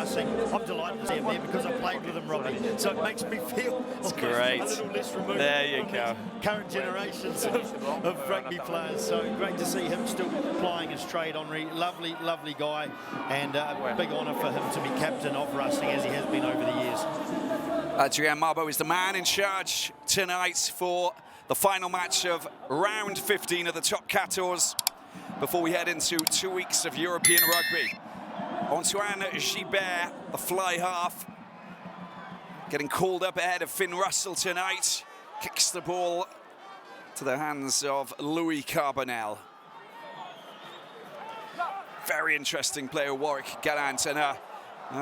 racing. I'm delighted to see him there because I played with him, Robbie. So it makes me feel great. a little less removed There you from go. current generations of rugby players. So great to see him still plying his trade, Henri. Lovely, lovely guy, and a big honour for him to be captain of racing as he has been over the years. Adrien Marbeau is the man in charge tonight for the final match of round 15 of the Top 14 before we head into 2 weeks of European rugby. Antoine Gibert, the fly half, getting called up ahead of Finn Russell tonight. Kicks the ball to the hands of Louis Carbonel. Very interesting player, Warwick Gallant, and a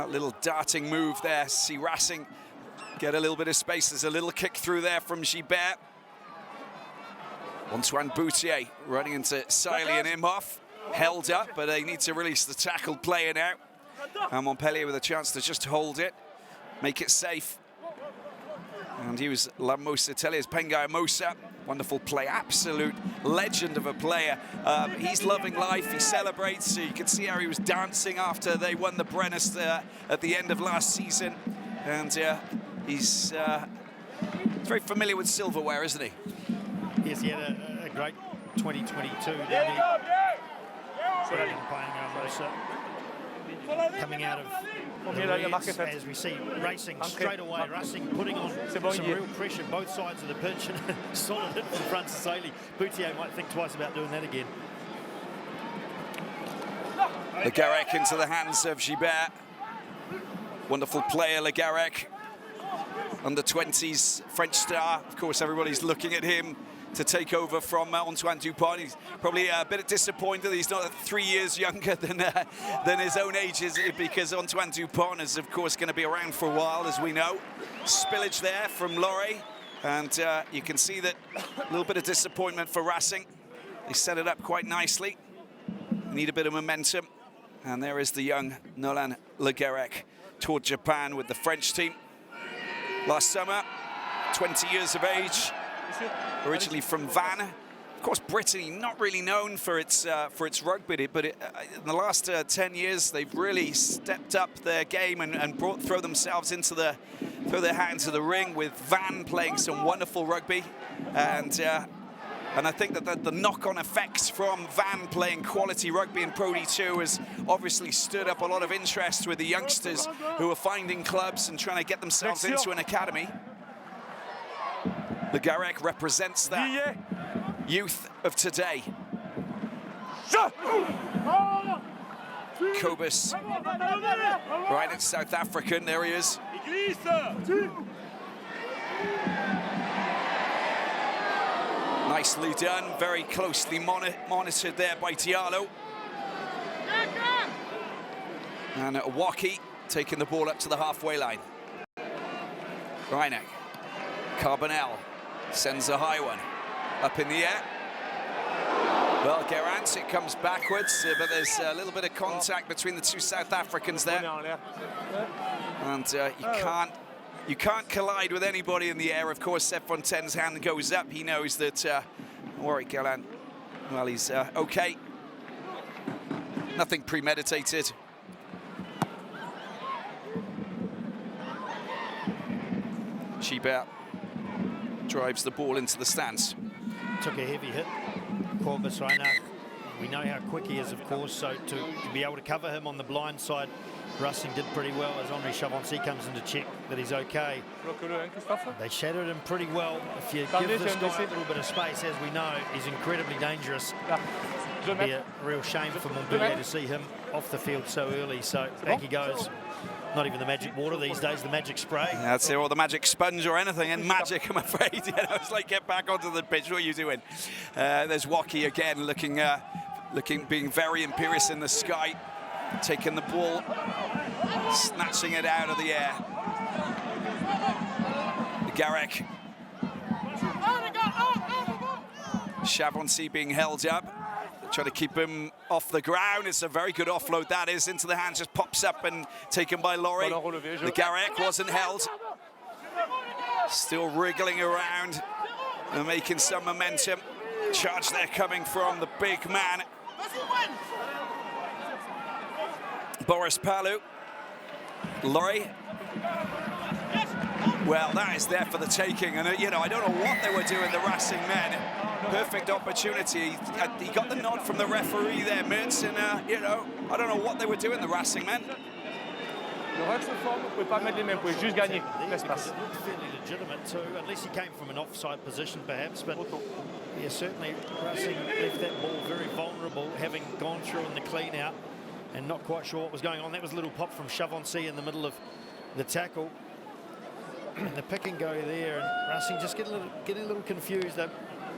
little darting move there. See Racing get a little bit of space. There's a little kick through there from Gibert. Antoine Boutier running into Siley and Imhoff. Held up, but they need to release the tackle player now. And Montpellier with a chance to just hold it, make it safe. And he was La Mosa Telliers, Pengai Mosa. Wonderful play, absolute legend of a player. He's loving life, he celebrates. You can see how he was dancing after they won the Brennus at the end of last season. And he's very familiar with silverware, isn't he? Yes, he had a great 2022 down there. Coming out of the Reds, as we see Racing straight away, Racing putting on some real pressure both sides of the pitch, and solid hit from Francis Ailey. Boutier might think twice about doing that again. Le Garec into the hands of Gibert. Wonderful player, Le Garec. Under 20s French star. Of course, everybody's looking at him to take over from Antoine Dupont. He's probably a bit disappointed he's not 3 years younger than his own age, because Antoine Dupont is, of course, going to be around for a while, as we know. Spillage there from Laurie, and you can see that a little bit of disappointment for Racing. They set it up quite nicely. Need a bit of momentum, and there is the young Nolan Le Garec, toured Japan with the French team last summer, 20 years of age. Originally from Vannes. Of course, Brittany not really known for its rugby, but in the last 10 years, they've really stepped up their game and throw themselves into throw their hands to the ring, with Vannes playing some wonderful rugby, and I think that the knock-on effects from Vannes playing quality rugby in Pro D2 has obviously stirred up a lot of interest with the youngsters who are finding clubs and trying to get themselves into an academy. Le Garec represents that youth of today. Kobus, right at South African, there he is. Nicely done, very closely monitored there by Diallo. And Waki taking the ball up to the halfway line. Reineck, Carbonel sends a high one up in the air. Well, Garant, it comes backwards, but there's a little bit of contact between the two South Africans there. And you can't collide with anybody in the air. Of course, Seth Fontaine's hand goes up. He knows that Warwick Gallant, well, he's okay. Nothing premeditated. Gibert drives the ball into the stands. Took a heavy hit. Corbus Reinach, we know how quick he is, of course, so to be able to cover him on the blind side, Racing did pretty well as Henri Chavancy comes in to check that he's okay. They shadowed him pretty well. If you give this guy a little bit of space, as we know, he's incredibly dangerous. It'd be a real shame for Montpellier to see him off the field so early, so back he goes. Not even the magic water these days, the magic spray. Yeah, that's it, or the magic sponge or anything, and magic, I'm afraid. You know, it's like, get back onto the pitch, what are you doing? There's Waki again, being very imperious in the sky, taking the ball, snatching it out of the air. Garec. Chavancy being held up. Trying to keep him off the ground. It's a very good offload, that is, into the hands, just pops up and taken by Laurie. The Garec wasn't held. Still wriggling around and making some momentum. Charge there coming from the big man, Boris Palou. Laurie. Well, that is there for the taking, and you know, I don't know what they were doing, the Racing men. Perfect opportunity. He got the nod from the referee there, Mertz, and you know, I don't know what they were doing, the Racing men. Le ruck se forme, vous pouvez pas mettre les mains, vous pouvez juste gagner l'espace. It looked fairly legitimate too, unless he came from an offside position perhaps, but yeah, certainly Racing left that ball very vulnerable, having gone through in the clean out and not quite sure what was going on. That was a little pop from Chavoncy in the middle of the tackle. And the pick and go there, and Racing just getting a little confused. They've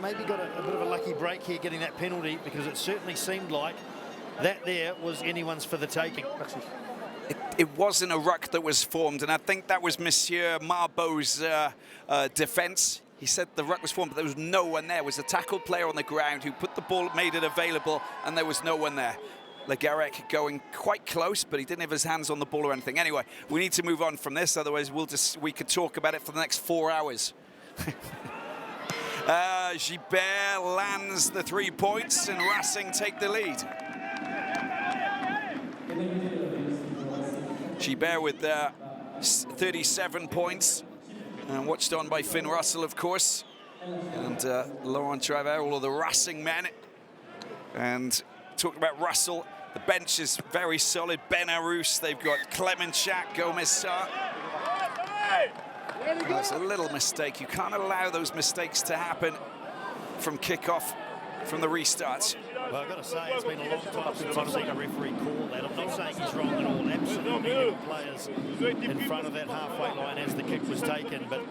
maybe got a bit of a lucky break here getting that penalty, because it certainly seemed like that there was anyone's for the taking. It wasn't a ruck that was formed, and I think that was Monsieur Marbeau's defence. He said the ruck was formed, but there was no one there. It was a tackle player on the ground who put the ball, made it available, and there was no one there. Le Garrec going quite close, but he didn't have his hands on the ball or anything. Anyway, we need to move on from this, otherwise we could talk about it for the next 4 hours. Gilbert lands the 3 points, and Racing take the lead. Gilbert with 37 points, and watched on by Finn Russell, of course, and Laurent Travers, all of the Racing men. And talk about Russell, the bench is very solid. Ben Arous, they've got Clement Chac, Gomez Sarr. That's a little mistake. You can't allow those mistakes to happen from kickoff, from the restart. Well, I've got to say, it's been a long time since I've seen a referee call that. I'm not saying he's wrong at all. Absolutely, there were players in front of that halfway line as the kick was taken. But,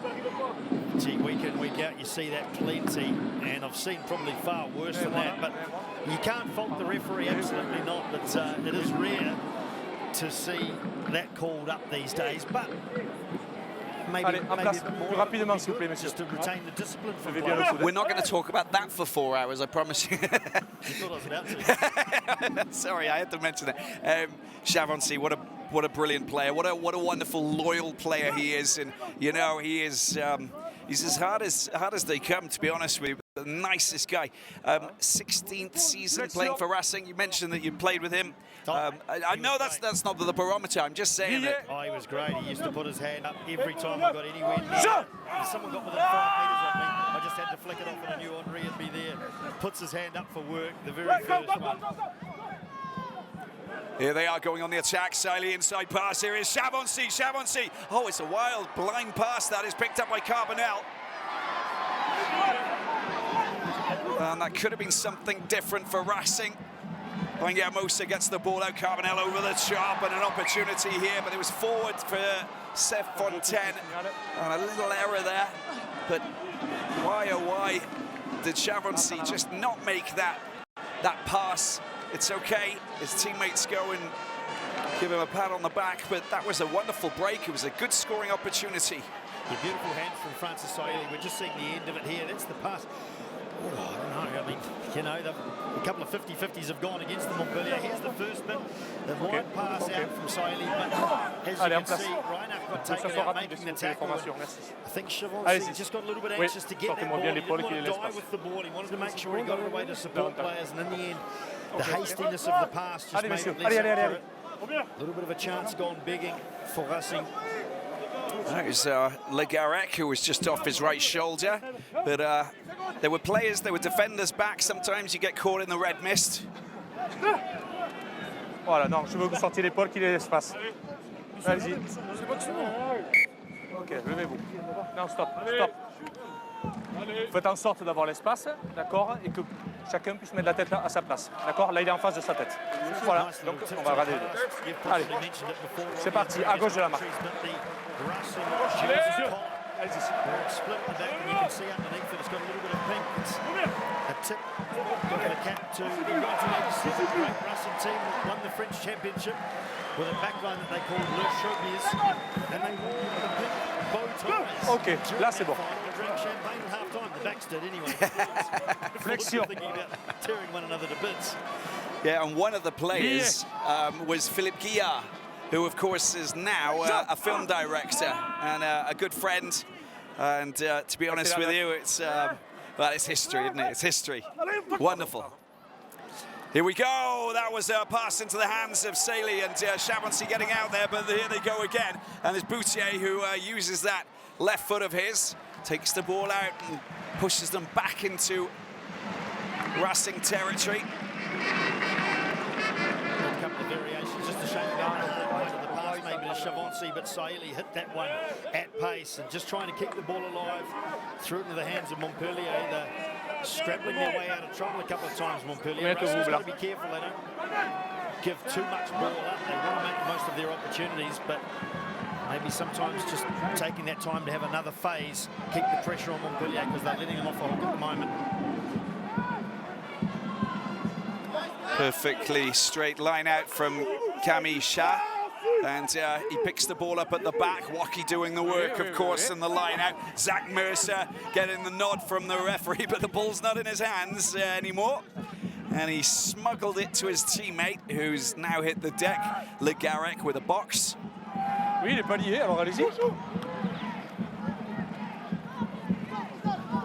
gee, week in, week out, you see that plenty. And I've seen probably far worse than that. But you can't fault the referee, absolutely not. But it is rare to see that called up these days. But maybe more rapidement, s'il vous plaît, just to retain the discipline from We're not going to talk about that for 4 hours, I promise you. You thought I was about to. Sorry, I had to mention that. Chavoncy, what a brilliant player. What a wonderful, loyal player he is. And, you know, he is he's as hard as they come, to be honest with you. The nicest guy. 16th season playing for Racing. You mentioned that you played with him. I know that's not the barometer. I'm just saying that. Oh, he was great. He used to put his hand up every time I got anywhere near. If someone got within 5 metres of me, I just had to flick it off and I knew Henri would be there. Puts his hand up for work, the very first one. Here they are going on the attack. Siley inside pass. Here is Chavoncy. Chavoncy. Oh, it's a wild blind pass that is picked up by Carbonell. And that could have been something different for Racing. Mosa gets the ball out, Carbonell over the top, and an opportunity here, but it was forward for Seth Fontaine. And a little error there, but why oh why did Chavoncy just not make that pass? It's okay, his teammates go and give him a pat on the back, but that was a wonderful break. It was a good scoring opportunity. The beautiful hand from Francis Saeli. We're just seeing the end of it here. That's the pass. Oh, I don't know. I mean, you know, a couple of 50-50s have gone against the Montpellier. Here's the first bit. The wide pass out from Saeli, but as you can see, Reinach got taken out making the tackle. I think Chavoncy just got a little bit anxious to get that ball. He didn't want to die with the ball. He wanted to make sure he got it away to support players, and in the end, the hastiness of the pass just made it less accurate. A little bit of a chance gone begging for Racing. That was Le Garrec, who was just off his right shoulder. But there were players, there were defenders back. Sometimes you get caught in the red mist. Voilà, non, je veux que vous sortiez l'épaule, qu'il ait l'espace. Allez-y. Ok, levez-vous. Non, stop, stop. Faites en sorte d'avoir l'espace, d'accord, et que chacun puisse mettre la tête à sa place, d'accord. Là, il est en face de sa tête. Voilà, donc on va regarder les deux. Allez, c'est parti, à gauche de la marque. Allez-y. Split the back, and you can see underneath it, it's got a little bit of pink. It's a tip of the cap to the 1987 great Racing team that won the French Championship with a backline that they called Le Chaumiers, and they wore the pink bow ties. Ok, là c'est bon. Drink champagne at half time. The backs did anyway. Flexion. Thinking about tearing one another to bits. Yeah, and one of the players was Philippe Guillard, who of course is now a film director and a good friend. And to be honest with you, it's well, it's history, isn't it? It's history. Wonderful. Here we go. That was a pass into the hands of Saley, and Chavoncy getting out there, but here they go again. And it's Boutier who uses that left foot of his, takes the ball out and pushes them back into Racing territory. A couple of variations, just a shame about the pass maybe to Chavoncy, but Saley hit that one at pace and just trying to keep the ball alive, threw it into the hands of Montpellier. They're scrabbling their way out of trouble a couple of times, Montpellier. Racing's got to be careful they don't give too much ball up. They want to make the most of their opportunities, but maybe sometimes just taking that time to have another phase, keep the pressure on Montpellier because they're letting them off the hook at the moment. Perfectly straight line out from Camille Shah, and he picks the ball up at the back. Wacky doing the work, of course, in the line out. Zach Mercer getting the nod from the referee, but the ball's not in his hands anymore. And he smuggled it to his teammate, who's now hit the deck, Le Garec, with a box. Oui, il est pas lié, alors allez-y.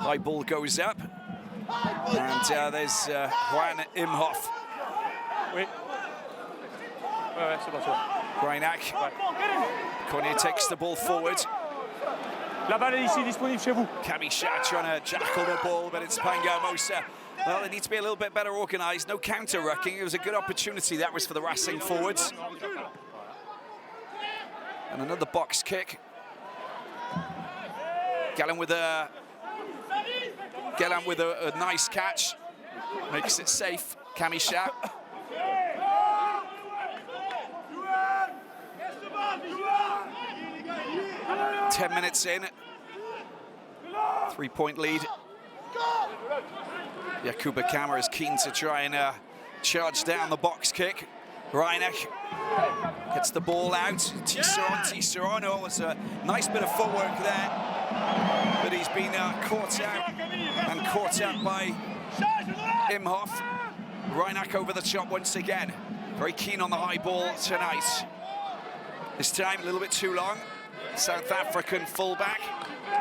High ball goes up, and there's Juan Imhoff. Oui. Ouais, c'est bon, c'est bon. Greinac. Cornier takes the ball forward. La balle est ici, disponible chez vous. Camille Shah trying to jackal the ball, but it's Pango Mosa. Well, they need to be a little bit better organised. No counter-rucking. It was a good opportunity. That was for the Racing forwards. And another box kick. Gallen with a nice catch. Makes it safe. Camille Shah. 10 minutes in. 3-point lead. Yakuba Kama is keen to try and charge down the box kick. Reineck gets the ball out. Tisserand. Oh, it's a nice bit of footwork there. But he's been caught out by Imhoff. Reineck over the top once again. Very keen on the high ball tonight. This time a little bit too long. South African fullback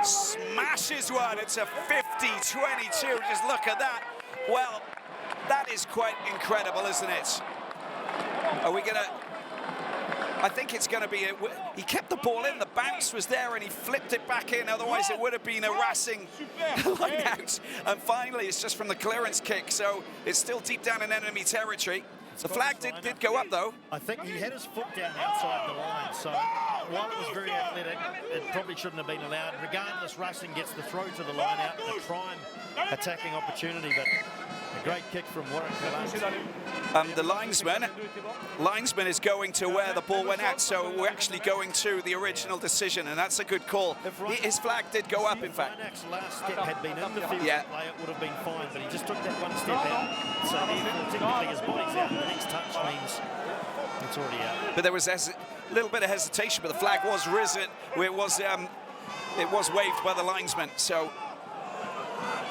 smashes one. It's a 50-22. Just look at that. Well, that is quite incredible, isn't it? Are we gonna? I think it's going to be. He kept the ball in. The bounce was there, and he flipped it back in. Otherwise, it would have been a Racing line out. And finally, it's just from the clearance kick. So it's still deep down in enemy territory. The flag did go up, though. I think he had his foot down outside the line, so while it was very athletic, it probably shouldn't have been allowed. Regardless, Racing gets the throw to the line out, a prime attacking opportunity, but a great kick from Warwick. The linesman is going to where the ball went out, so we're actually going to the original decision, and that's a good call. His flag did go up, in fact. If last step had been in the field play, it would have been fine, but he just took that one step out. So technically his body's out, the next touch means it's already out. But there was a little bit of hesitation, but the flag was risen. It was waved by the linesman. So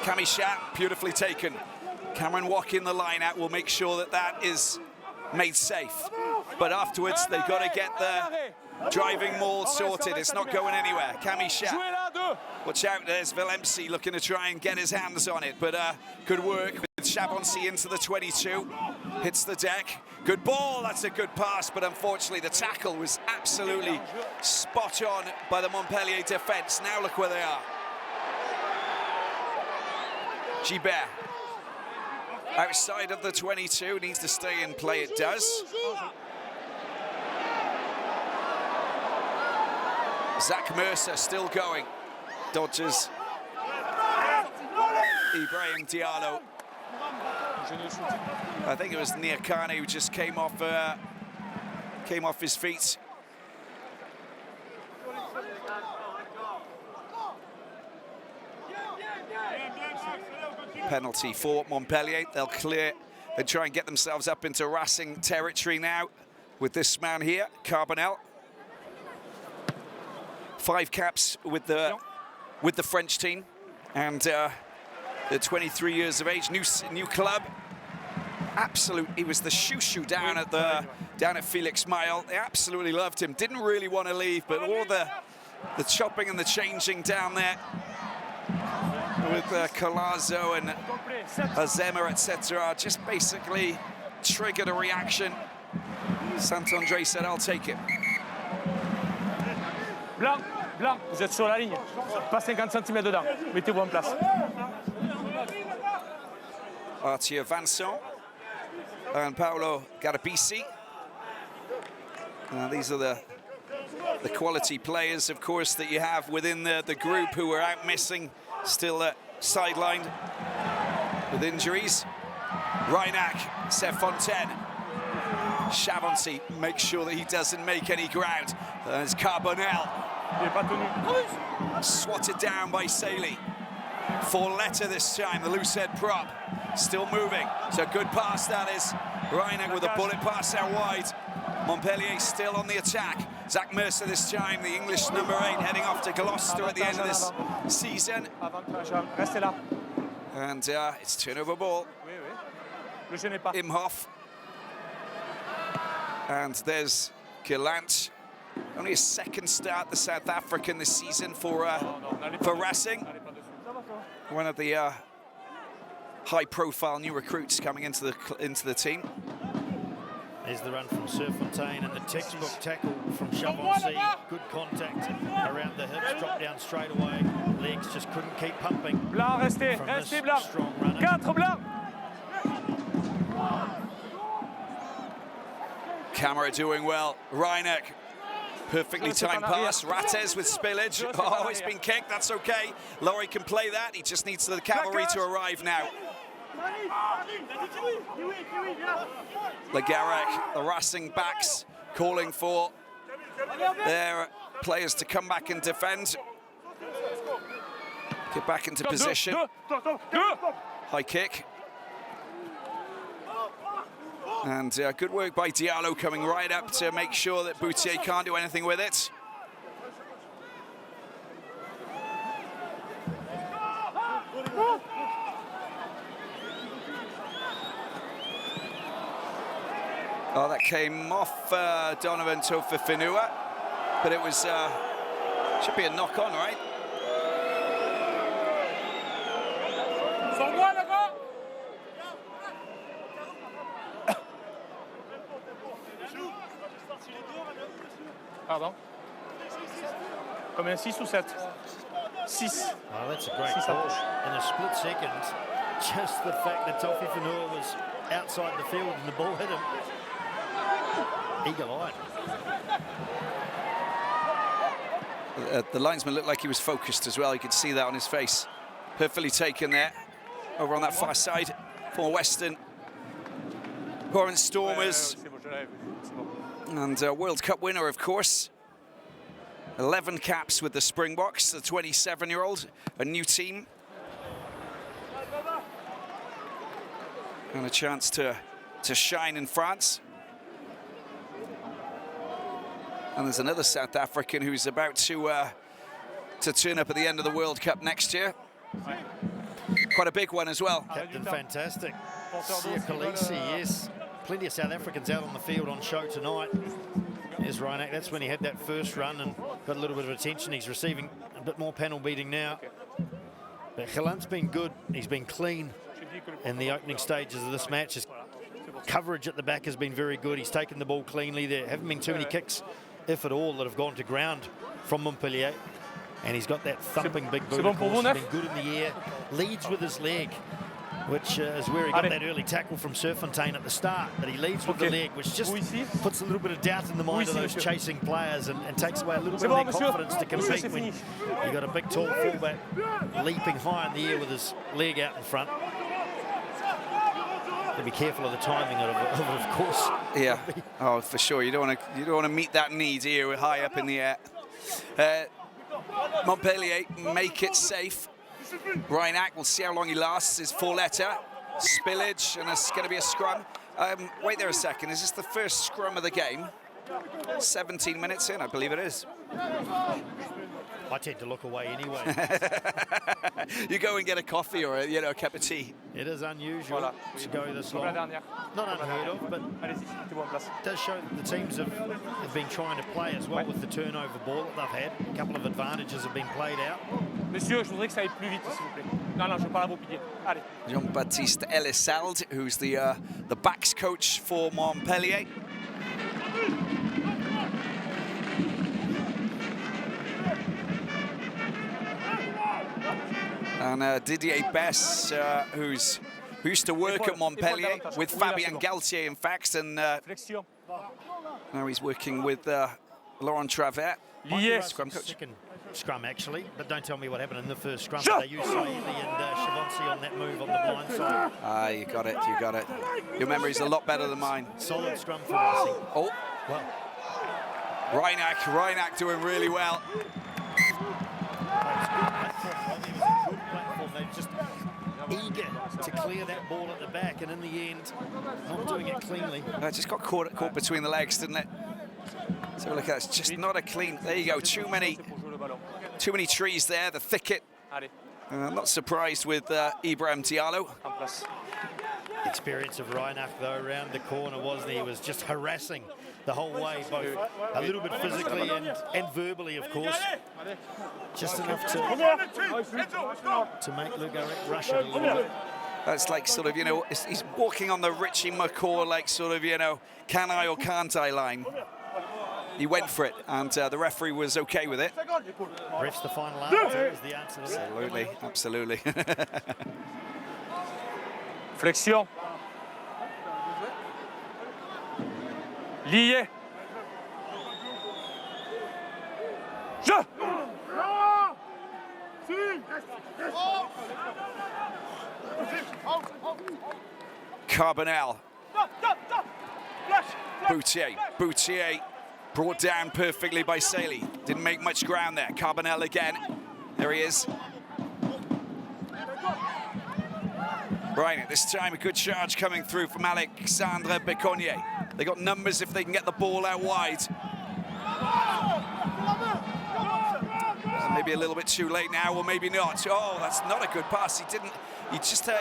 Camille Shah, beautifully taken. Cameron Wack in the line out will make sure that that is made safe. But afterwards, they've got to get the driving maul sorted. It's not going anywhere. Camille Shah. Watch out, there's Villemsi looking to try and get his hands on it. But good work with Chavoncy into the 22. Hits the deck. Good ball, that's a good pass. But unfortunately, the tackle was absolutely spot on by the Montpellier defense. Now look where they are. Gibert. Outside of the 22, needs to stay in play, it does. Zach Mercer still going. Dodgers. Ibrahim Diallo. I think it was Niakane who just came off his feet. Penalty for Montpellier. They'll clear and try and get themselves up into Racing territory now with this man here, Carbonel. 5 caps with the French team, and they're 23 years of age, new club. Absolute, he was the shoo-shoo down at Felix Mile. They absolutely loved him. Didn't really want to leave, but all the chopping and the changing down there with Colazo and Azema, etc., just basically triggered a reaction. Saint-André said, I'll take it. Blanc, blanc, vous êtes sur la ligne. Pas 50 cm dedans. Mettez-vous en place. Arthur Vincent and Paolo Garabisi. These are the quality players, of course, that you have within the group who are out missing, still sidelined with injuries. Reinach, Serfontaine, Chavancy makes sure that he doesn't make any ground. There's Carbonell, swatted down by Saley. Four-letter this time, the loose head prop, still moving. So good pass that is. Reinach with a bullet pass out wide. Montpellier still on the attack. Zach Mercer this time, the English number 8, heading off to Gloucester at the end of this season. And it's turnover ball. Imhoff. And there's Gallant. Only his second start, the South African this season for Racing. One of the high-profile new recruits coming into the team. There's the run from Serfontaine and the textbook tackle from Chavancy. Good contact around the hips, drop down straight away. Legs just couldn't keep pumping. Blanc, restez, Blanc. 4 Blanc. Camera doing well. Reinach, perfectly timed pass. Rates with spillage. Oh, it's been kicked, that's okay. Laurie can play that. He just needs the cavalry to arrive now. Le Garrec, the Racing backs, calling for their players to come back and defend. Get back into position. High kick. And good work by Diallo coming right up to make sure that Boutier can't do anything with it. Oh, that came off Donovan Tofa-Finua, but it was, should be a knock-on, right? Pardon? Combien, 6 ou 7? 6. Oh, that's a great call. In a split second, just the fact that Tofa-Finua was outside the field and the ball hit him. Eagle-eyed. The linesman looked like he was focused as well. You could see that on his face. Perfectly taken there. Over on that far side for Western. Torrance Stormers. And World Cup winner, of course. 11 caps with the Springboks, the 27-year-old, a new team. And a chance to shine in France. And there's another South African who's about to turn up at the end of the World Cup next year. Quite a big one as well. Captain fantastic. Sia Khaleesi, yes. Plenty of South Africans out on the field on show tonight. There's Reinach. That's when he had that first run and got a little bit of attention. He's receiving a bit more panel beating now. But Gallant's been good. He's been clean in the opening stages of this match. His coverage at the back has been very good. He's taken the ball cleanly. There haven't been too many kicks, if at all, that have gone to ground from Montpellier. And he's got that thumping big boot, of course. He's been good in the air. Leads with his leg, which is where he got that early tackle from Serfontaine at the start. But he leads with the leg, which just puts a little bit of doubt in the mind of those chasing players and takes away a little bit of their confidence to compete when you've got a big, tall fullback leaping high in the air with his leg out in front. To be careful of the timing of it, of course. Yeah. Oh, for sure. You don't want to meet that need here high up in the air. Montpellier make it safe. Reinach, we'll see how long he lasts. His 4-letter spillage, and it's going to be a scrum. Wait there a second. Is this the first scrum of the game? 17 minutes in, I believe it is. I tend to look away anyway. You go and get a coffee or a cup of tea. It is unusual to go this long. Not unheard of, but it does show that the teams have been trying to play as well with the turnover ball that they've had. A couple of advantages have been played out. Monsieur, je voudrais que ça aille plus vite, s'il vous plaît. Non, non, je parle à vos pieds. Allez. Jean-Baptiste Elissalde, who's the backs coach for Montpellier. And Didier Bess, who used to work at Montpellier with Fabien Galtier, in fact, and now he's working with Laurent Travert, scrum coach. Second scrum, actually, but don't tell me what happened in the first scrum. They used Saïli and Chavancy on that move on the blind side. Ah, you got it. Your memory's a lot better than mine. Solid scrum for Racing. Oh, well. Reinach doing really well. They're just eager to clear that ball at the back, and in the end, not doing it cleanly. It just got caught between the legs, didn't it? So look at that, it's just not a clean. There you go, too many trees there, the thicket. I'm not surprised with Ibrahim Diallo. Experience of Reinach though around the corner, wasn't he? He was just harassing the whole way, both a little bit physically and verbally, of course. Just enough to make Le Garrec rush it a little bit. That's like sort of, he's walking on the Richie McCaw, like sort of, can I or can't I line. He went for it, and the referee was okay with it. Ref's the final answer is the answer to that. Absolutely. Flexion. Lié. Je. Carbonell. Boutier brought down perfectly by Saïli. Didn't make much ground there. Carbonell again. There he is. Right, this time a good charge coming through from Alexandre Beconnier. They got numbers if they can get the ball out wide. Maybe a little bit too late now, or maybe not. Oh, that's not a good pass. It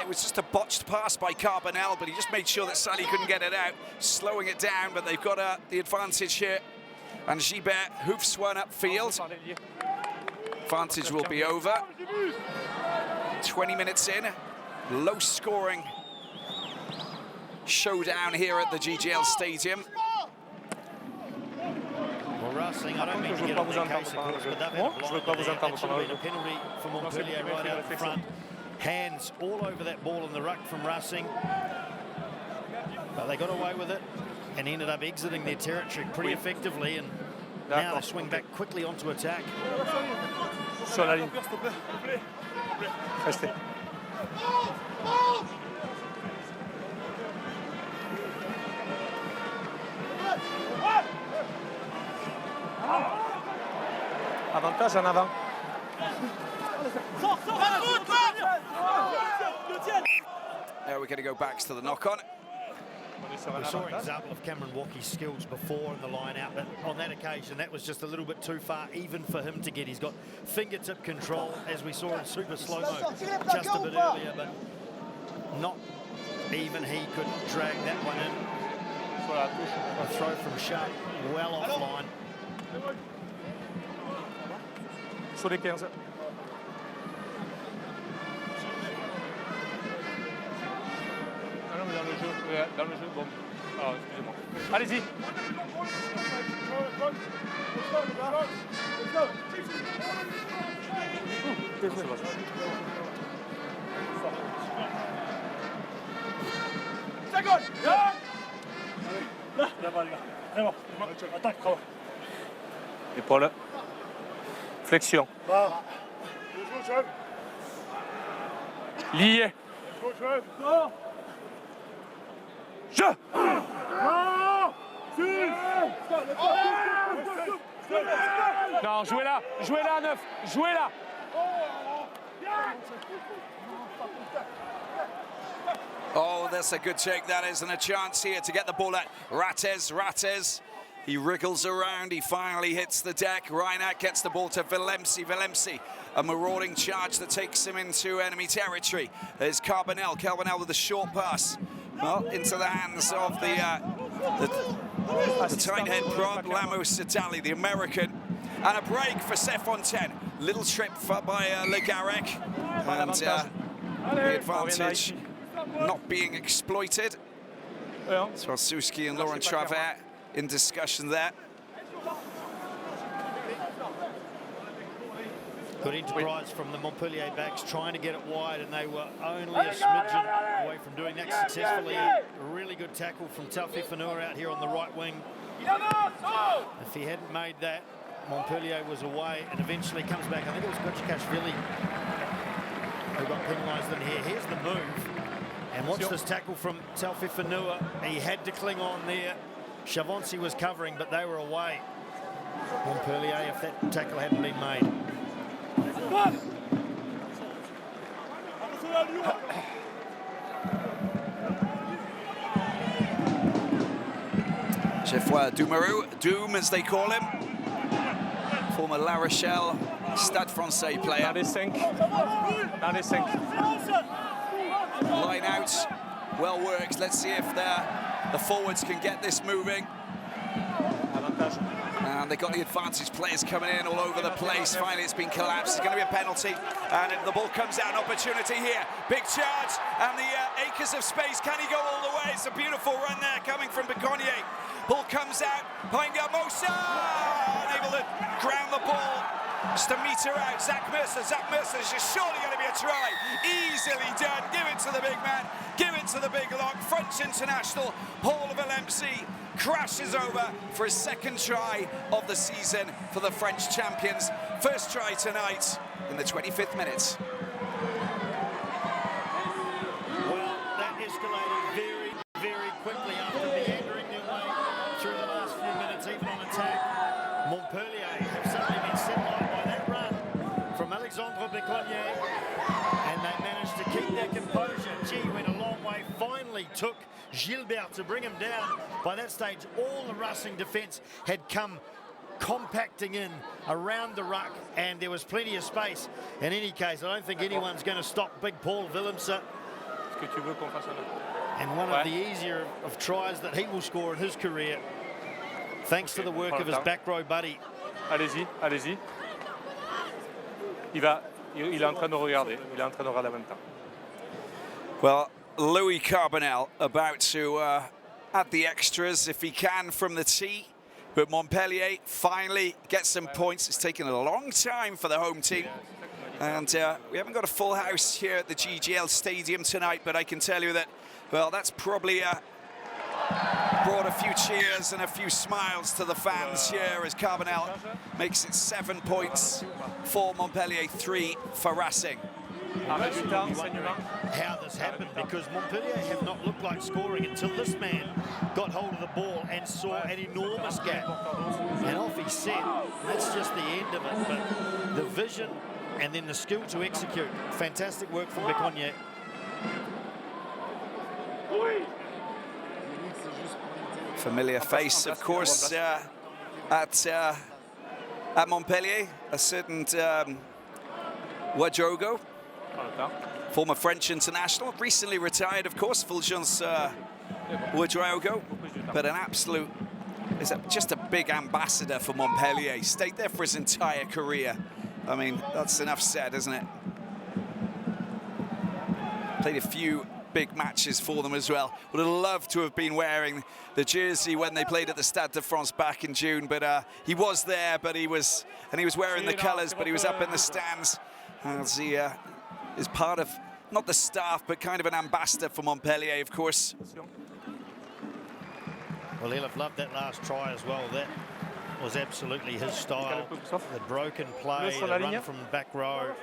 was just a botched pass by Carbonell, but he just made sure that Saïli couldn't get it out, slowing it down, but they've got the advantage here. And Gilbert hoofs one upfield. Advantage will be over. 20 minutes in. Low scoring showdown here at the GGL Stadium. Well, Racing, I don't mean to get on their case, of course, but they've had actually been a penalty for Montpellier right out in front. Hands all over that ball in the ruck from Racing. But they got away with it and ended up exiting their territory pretty effectively, and now they swing back quickly onto attack. Sur la ligne. Restez. Avantage en avant. Now we're going to go back to the knock-on. We saw an example of Cameron Walkie's skills before in the line out, but on that occasion that was just a little bit too far even for him to get. He's got fingertip control, as we saw in super slow-mo just a bit earlier, but not even he could drag that one in. A throw from Sharp, well offline. Sur les 15. Dans le jeu, bon. Alors, excusez-moi. Allez-y. Épaule. Flexion. Lié. Je. Non, jouez là, 9, jouez là. Oh, that's a good take, that is, and a chance here to get the ball at Rates. He wriggles around, he finally hits the deck. Reinach gets the ball to Willemse. Willemse, a marauding charge that takes him into enemy territory. There's Carbonell. Carbonell with a short pass. Well, into the hands of the tight head prod, Lamos Satali, the American. And a break for Sefontaine. Little trip by Le Garec. And the advantage not being exploited. Swalsuski and Laurent Travert in discussion there. Good enterprise from the Montpellier backs, trying to get it wide, and they were only a smidgen away from doing that successfully. A really good tackle from Taoufik Fannour out here on the right wing. If he hadn't made that, Montpellier was away and eventually comes back. I think it was Gotchikashvili who got penalised in here. Here's the move. And watch this tackle from Taoufik Fannour. He had to cling on there. Chavonsi was covering, but they were away. Montpellier, if that tackle hadn't been made. Geoffroy Doumerou, Doom as they call him. Former La Rochelle Stade Francais player. Dans les cinq. Line out, well worked. Let's see if the forwards can get this moving. And they got the advantage, players coming in all over the place. Finally, it's been collapsed. It's going to be a penalty. And the ball comes out, an opportunity here. Big charge, and the acres of space. Can he go all the way? It's a beautiful run there coming from Piconnier. Ball comes out, Painga Mosa, unable to ground the ball. Just a metre out, Zach Mercer's just surely going to be a try. Easily done, give it to the big man, give it to the big lock. French international, Paul Willemse, crashes over for his second try of the season for the French champions. First try tonight in the 25th minute. Well, that escalated very, very quickly after meandering their way through the last few minutes, even on attack. Montpellier have suddenly been set light by that run from Alexandre Piconnier, and they managed to keep their composure. Gee, went a long way, finally took Gilbert to bring him down. By that stage, all the Racing defence had come compacting in around the ruck, and there was plenty of space. In any case, I don't think anyone's going to stop big Paul Willemse. And one of the easier of tries that he will score in his career, thanks to the work of his back row buddy. Allez-y, allez-y. Il est en train de regarder. Il est en train de regarder en même temps. Well, Louis Carbonell about to add the extras if he can from the tee. But Montpellier finally gets some points. It's taken a long time for the home team. And we haven't got a full house here at the GGL Stadium tonight, but I can tell you that, well, that's probably brought a few cheers and a few smiles to the fans here as Carbonell makes it 7 points for Montpellier, 3 for Racing. How this happened, because Montpellier have not looked like scoring until this man got hold of the ball and saw an enormous gap, and off he set. That's just the end of it, but the vision and then the skill to execute, fantastic work from Piconnier. Familiar face, of course, at Montpellier, a certain Ouedraogo, former French international, recently retired, of course, Fulgence Ouedraogo, but an absolute, just a big ambassador for Montpellier. He stayed there for his entire career. I mean, that's enough said, isn't it? Played a few big matches for them as well. Would have loved to have been wearing the jersey when they played at the Stade de France back in June, but he was there, but he was wearing the colours, but he was up in the stands as he is part of, not the staff, but kind of an ambassador for Montpellier, of course. Well, he'll have loved that last try as well. That was absolutely his style. The broken play, the run from the back row.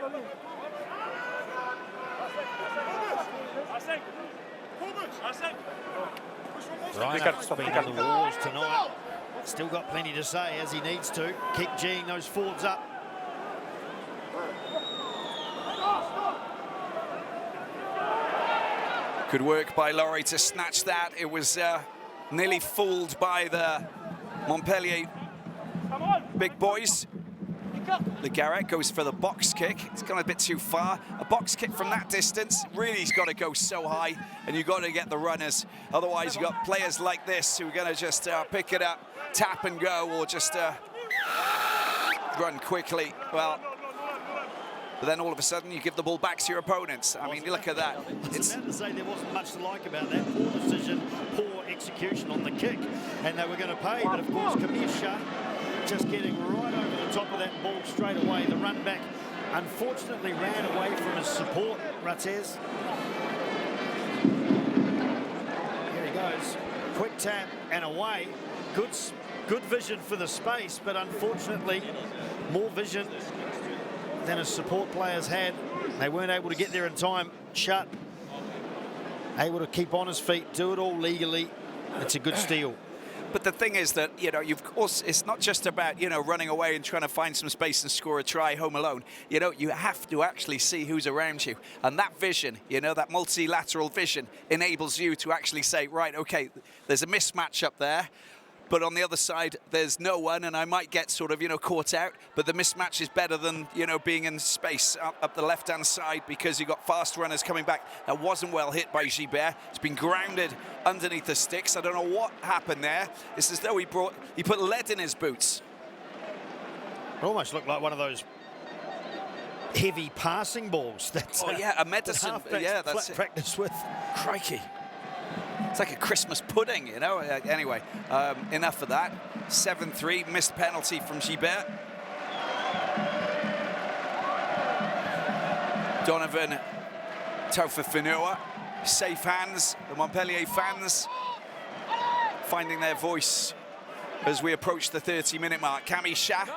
Reinach's been on the wars tonight. Still got plenty to say, as he needs to. Keep G'ing those forwards up. Good work by Laurie to snatch that. It was nearly fooled by Montpellier, big boys. Le Garrec goes for the box kick. It's gone a bit too far. A box kick from that distance, really he's got to go so high, and you've got to get the runners. Otherwise, you've got players like this who are going to just pick it up, tap and go, or just run quickly. Well, but then all of a sudden you give the ball back to your opponents. I mean, look at that. It's sad to say there wasn't much to like about that. Poor decision, poor execution on the kick, and they were going to pay. But of course, Kamisha just getting right over the top of that ball straight away. The run back unfortunately ran away from his support, Ratzez. Here he goes. Quick tap and away. Good vision for the space, but unfortunately more vision than his support players had. They weren't able to get there in time. Shut. Able to keep on his feet, do it all legally. It's a good steal. But the thing is that, you know, it's not just about, you know, running away and trying to find some space and score a try home alone. You know, you have to actually see who's around you. And that vision, you know, that multilateral vision enables you to actually say, right, okay, there's a mismatch up there. But on the other side, there's no one, and I might get sort of, you know, caught out. But the mismatch is better than, you know, being in space up the left-hand side, because you've got fast runners coming back. That wasn't well hit by Gibert. It's been grounded underneath the sticks. I don't know what happened there. It's as though he put lead in his boots. It almost looked like one of those heavy passing balls. That's, oh, yeah, a medicine. Yeah, that's practice with. Crikey. It's like a Christmas pudding, you know. Anyway, enough of that. 7-3, missed penalty from Gibert. Donovan Taufifenua, safe hands. The Montpellier fans finding their voice as we approach the 30-minute mark. Kamisha,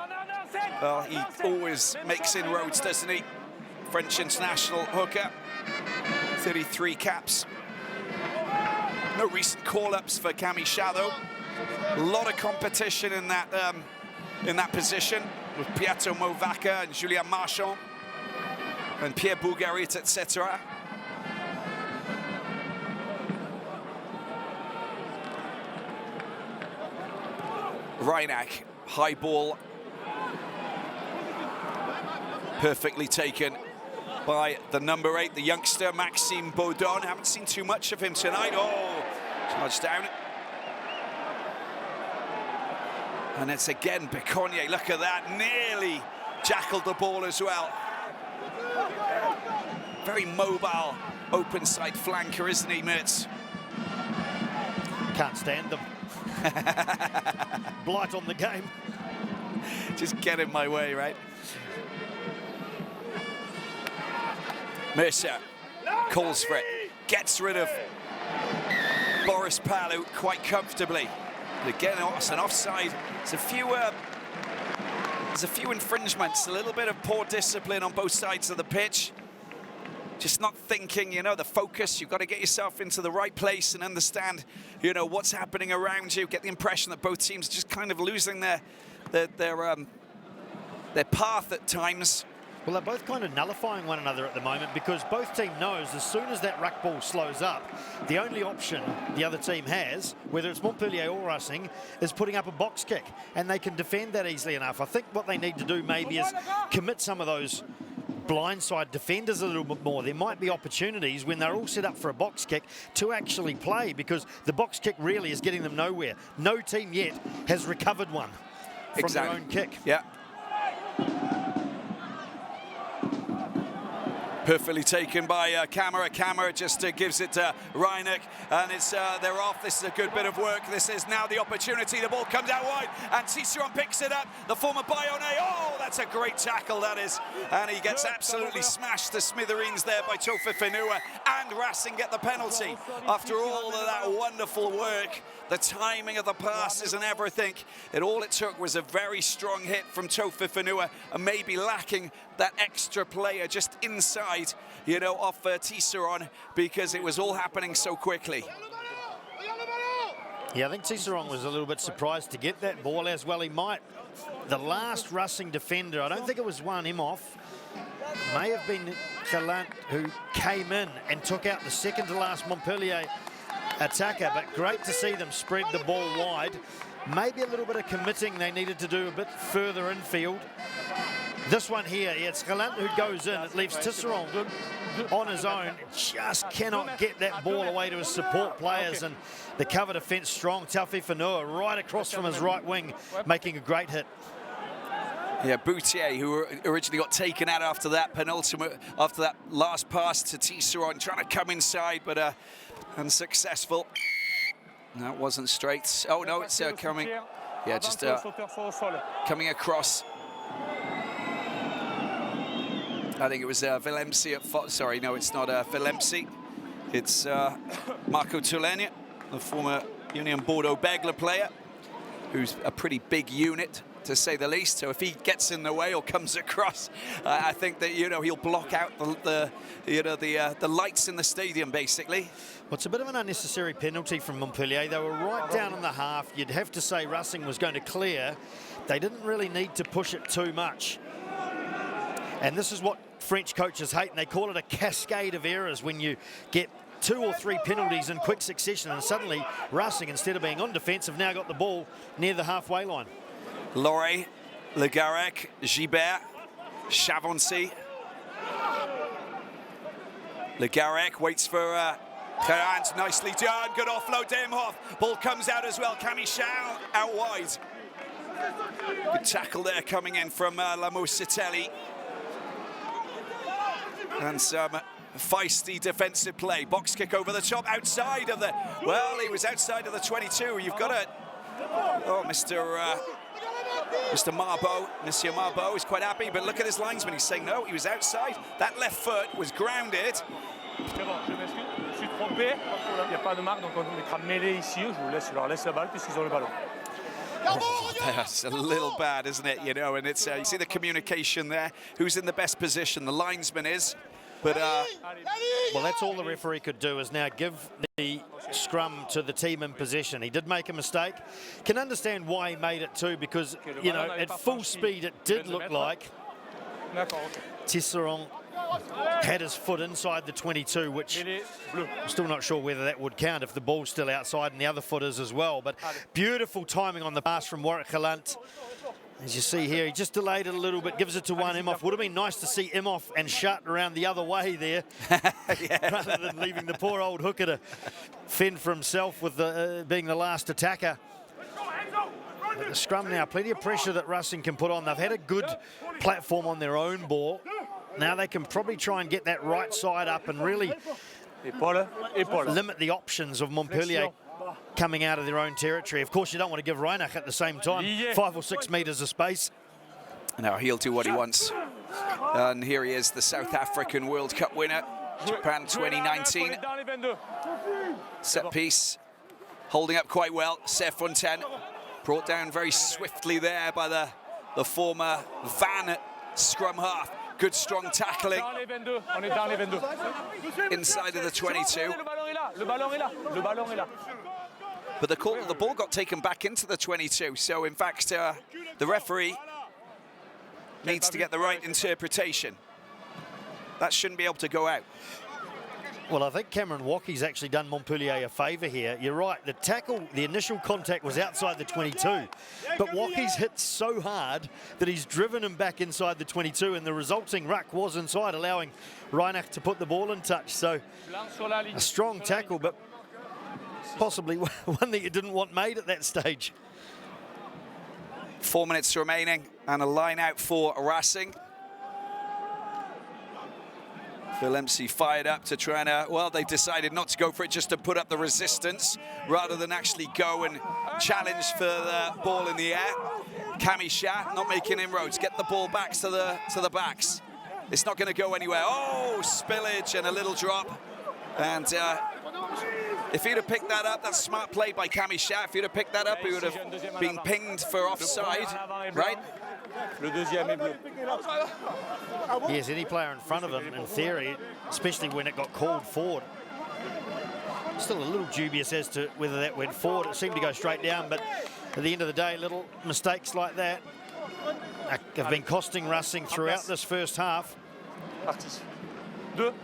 well, he always makes inroads, doesn't he? French international hooker, 33 caps. No recent call-ups for Kamisha, though. A lot of competition in that position with Pietro Movaca and Julien Marchand and Pierre Bougarit, etc. Reinach, high ball, perfectly taken by the number 8, the youngster, Maxime Baudon. Haven't seen too much of him tonight. Oh, charged down. And it's again Beconnier. Look at that, nearly jackled the ball as well. Very mobile, open side flanker, isn't he, Mertz? Can't stand them. Blight on the game. Just get in my way, right? Mercer calls for it, gets rid of Boris Palu quite comfortably. But again, it's an offside. There's a few infringements, a little bit of poor discipline on both sides of the pitch. Just not thinking, you know, the focus. You've got to get yourself into the right place and understand, you know, what's happening around you. Get the impression that both teams are just kind of losing their path at times. Well, they're both kind of nullifying one another at the moment, because both team knows as soon as that ruck ball slows up, the only option the other team has, whether it's Montpellier or Racing, is putting up a box kick, and they can defend that easily enough. I think what they need to do maybe is commit some of those blindside defenders a little bit more. There might be opportunities when they're all set up for a box kick to actually play, because the box kick really is getting them nowhere. No team yet has recovered one from their own kick. Yeah. Perfectly taken by Camera. Camera just gives it to Reinach, and it's they're off. This is a good bit of work. This is now the opportunity. The ball comes out wide, and Tisserand picks it up. The former Bayonnais. Oh, that's a great tackle, that is. And he gets absolutely smashed to smithereens there by Taufifenua, and Racing get the penalty. After all of that wonderful work, the timing of the passes and everything, all it took was a very strong hit from Taufifenua, and maybe lacking that extra player just inside, you know, off Tisserand, because it was all happening so quickly. Yeah, I think Tisserand was a little bit surprised to get that ball, as well he might. The last Racing defender, I don't think it was him off. May have been Galant, who came in and took out the second to last Montpellier attacker, but great to see them spread the ball wide. Maybe a little bit of committing they needed to do a bit further infield. This one here, it's Galant who goes in. It leaves Tisserand on his own. Just cannot get that ball away to his support players, and the cover defence strong. Taufé Fanua right across from his right wing, making a great hit. Yeah, Boutier, who originally got taken out after that penultimate, after that last pass to Tisserand, trying to come inside, but unsuccessful. That wasn't straight. Oh no, it's coming. Yeah, just coming across. I think it was Villemsi at sorry, no, it's not Villemsi. It's Marco Tulenia, the former Union Bordeaux-Bègles player, who's a pretty big unit, to say the least. So if he gets in the way or comes across, I think that, you know, he'll block out the lights in the stadium, basically. Well, it's a bit of an unnecessary penalty from Montpellier. They were right down in the half. You'd have to say Racing was going to clear. They didn't really need to push it too much. And this is what French coaches hate, and they call it a cascade of errors when you get 2 or 3 penalties in quick succession, and suddenly Racing, instead of being on defence, have now got the ball near the halfway line. Loré, Le Garec, Gibert, Chavancy. Le Garec waits for Gerrans, nicely done, good offload to Imhoff. Ball comes out as well, Camichon out wide. Good tackle there coming in from Lamositelli. And some feisty defensive play. Box kick over the top, outside of the... Well, he was outside of the 22. You've got it. Oh, Mr. Marbeau, Monsieur Marbeau is quite happy, but look at his linesman. He's saying, no, he was outside. That left foot was grounded. Oh, that's a little bad, isn't it? You know, and it's you see the communication there. Who's in the best position? The linesman is. But well, that's all the referee could do, is now give the scrum to the team in possession. He did make a mistake. Can understand why he made it too, because, you know, at full speed it did look like Tisserand had his foot inside the 22, which I'm still not sure whether that would count if the ball's still outside and the other foot is as well. But beautiful timing on the pass from Warwick Galant. As you see here, he just delayed it a little bit, gives it to one Imhoff. Would have been nice to see Imhoff and Schutt around the other way there, rather than leaving the poor old hooker to fend for himself with being the last attacker. But the scrum now, plenty of pressure that Racing can put on. They've had a good platform on their own ball. Now they can probably try and get that right side up and really limit the options of Montpellier coming out of their own territory. Of course, you don't want to give Reinach at the same time 5 or 6 metres of space. Now he'll do what he wants. And here he is, the South African World Cup winner, Japan 2019. Set piece, holding up quite well. Serre Fontaine brought down very swiftly there by the former Van scrum half. Good strong tackling inside of the 22. But the ball got taken back into the 22. So in fact, the referee needs to get the right interpretation. That shouldn't be able to go out. Well, I think Cameron Waukie's actually done Montpellier a favour here. You're right, the tackle, the initial contact was outside the 22, but Waukie's hit so hard that he's driven him back inside the 22, and the resulting ruck was inside, allowing Reinach to put the ball in touch. So a strong tackle, but possibly one that you didn't want made at that stage. 4 minutes remaining and a line out for Racing. Villemsi fired up to try and, well, they decided not to go for it, just to put up the resistance rather than actually go and challenge for the ball in the air. Camichon not making inroads, get the ball back to the backs. It's not going to go anywhere. Oh, spillage and a little drop. And if he'd have picked that up, that's smart play by Camichon. If he'd have picked that up, he would have been pinged for offside, right? Yes, any player in front of him, in theory, especially when it got called forward. Still a little dubious as to whether that went forward. It seemed to go straight down, but at the end of the day, little mistakes like that have been costing Racing throughout this first half. Deux.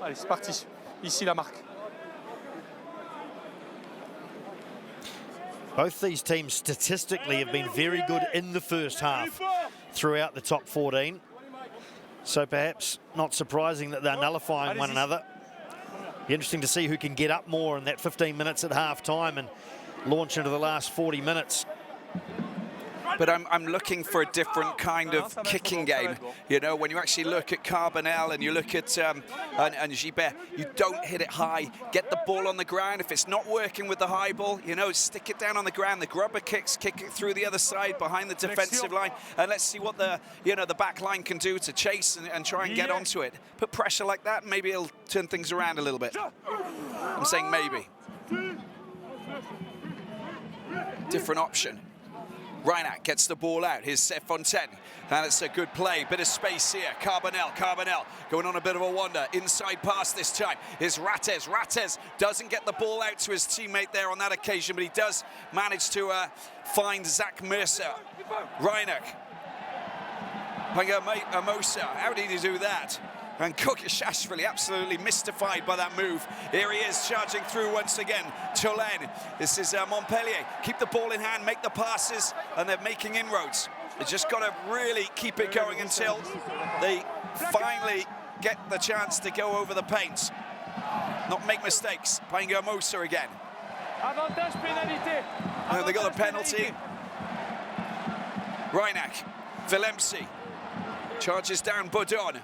Allez, c'est parti. Ici la marque. Both these teams statistically have been very good in the first half throughout the top 14. So perhaps not surprising that they're nullifying one another. Be interesting to see who can get up more in that 15 minutes at half time and launch into the last 40 minutes. But I'm looking for a different kind of kicking game. You know, when you actually look at Carbonell and you look at and Gibert, you don't hit it high. Get the ball on the ground. If it's not working with the high ball, you know, stick it down on the ground. The grubber kicks, kick it through the other side behind the defensive line, and let's see what the back line can do to chase and try and get onto it. Put pressure like that, and maybe it'll turn things around a little bit. I'm saying maybe. Different option. Reinach gets the ball out. Here's Fontaine, and it's a good play. Bit of space here. Carbonell going on a bit of a wander. Inside pass this time. Here's Rattez. Rattez doesn't get the ball out to his teammate there on that occasion, but he does manage to find Zach Mercer. Reinach. Amosa. How did he do that? And Kokishashvili absolutely mystified by that move. Here he is charging through once again. Tolène. This is Montpellier. Keep the ball in hand, make the passes, and they're making inroads. They just got to really keep it going until they finally get the chance to go over the paint. Not make mistakes. Painga Mosa again. And they got a penalty. Reinach. Villemsi. Charges down Bodon.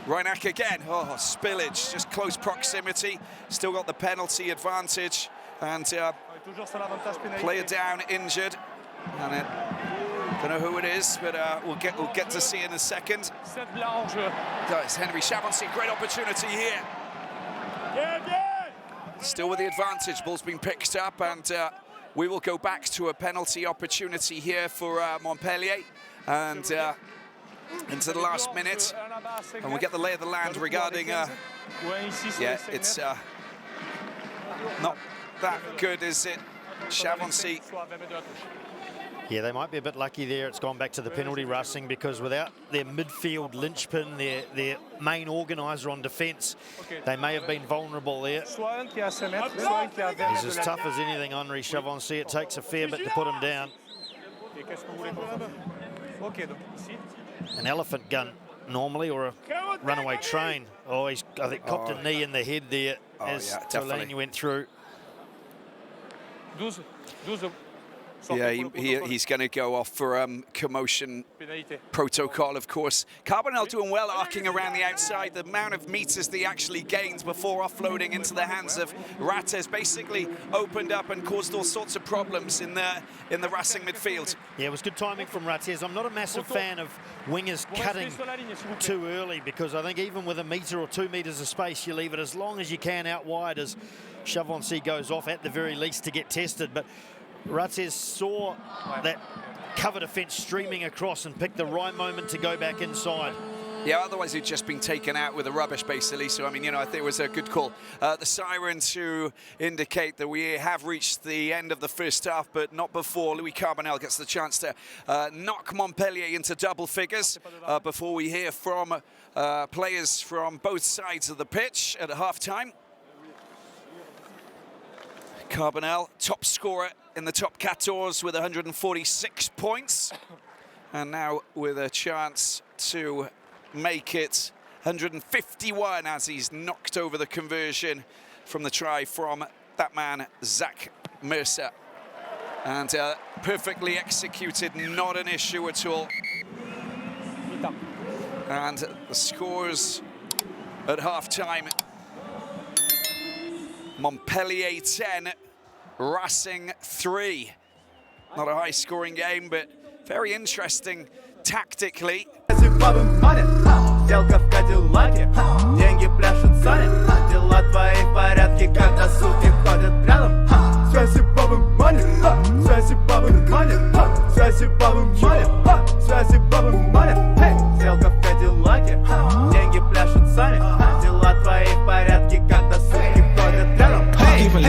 Reinach again, oh, spillage, just close proximity, still got the penalty advantage, and player down, injured, and don't know who it is, but we'll get to see in a second. It's Henry Chavancy, great opportunity here. Still with the advantage, ball's been picked up, and we will go back to a penalty opportunity here for Montpellier, and into the last minute, and we'll get the lay of the land regarding it's not that good, is it? Chavancy. Yeah, they might be a bit lucky there. It's gone back to the penalty rustling, because without their midfield linchpin, their main organiser on defence, they may have been vulnerable there. He's as tough as anything, Henri Chavancy. It takes a fair bit to put him down. An elephant gun normally, or a runaway train. Oh, he's, I think, copped a knee in the head there as Tolène went through. Yeah, he's going to go off for commotion protocol, of course. Carbonell doing well, arcing around the outside. The amount of meters that he actually gained before offloading into the hands of Rattez basically opened up and caused all sorts of problems in the Racing midfield. Yeah, it was good timing from Rattez. I'm not a massive fan of wingers cutting too early, because I think even with a metre or 2 metres of space, you leave it as long as you can out wide as Chavancy goes off at the very least to get tested. But Rattez saw that cover defence streaming across and picked the right moment to go back inside. Yeah, otherwise he'd just been taken out with the rubbish, basically. So, I mean, I think it was a good call. The siren to indicate that we have reached the end of the first half, but not before Louis Carbonell gets the chance to knock Montpellier into double figures before we hear from players from both sides of the pitch at half-time. Carbonell, top scorer in the top 14 with 146 points. And now with a chance to make it 151 as he's knocked over the conversion from the try from that man, Zach Mercer. And perfectly executed, not an issue at all. And the scores at half-time. Montpellier 10, Racing 3. Not a high-scoring game, but very interesting tactically. Сделка в Кадиллаке, деньги пляшут сани, дела твои в порядке, когда суки ходят рядом. Связи бабы мани, связи бабы мани, связи бабы мани, связи бабы мани. Сделка в Кадиллаке, деньги пляшут сани, дела твои в порядке, когда суки ходят рядом.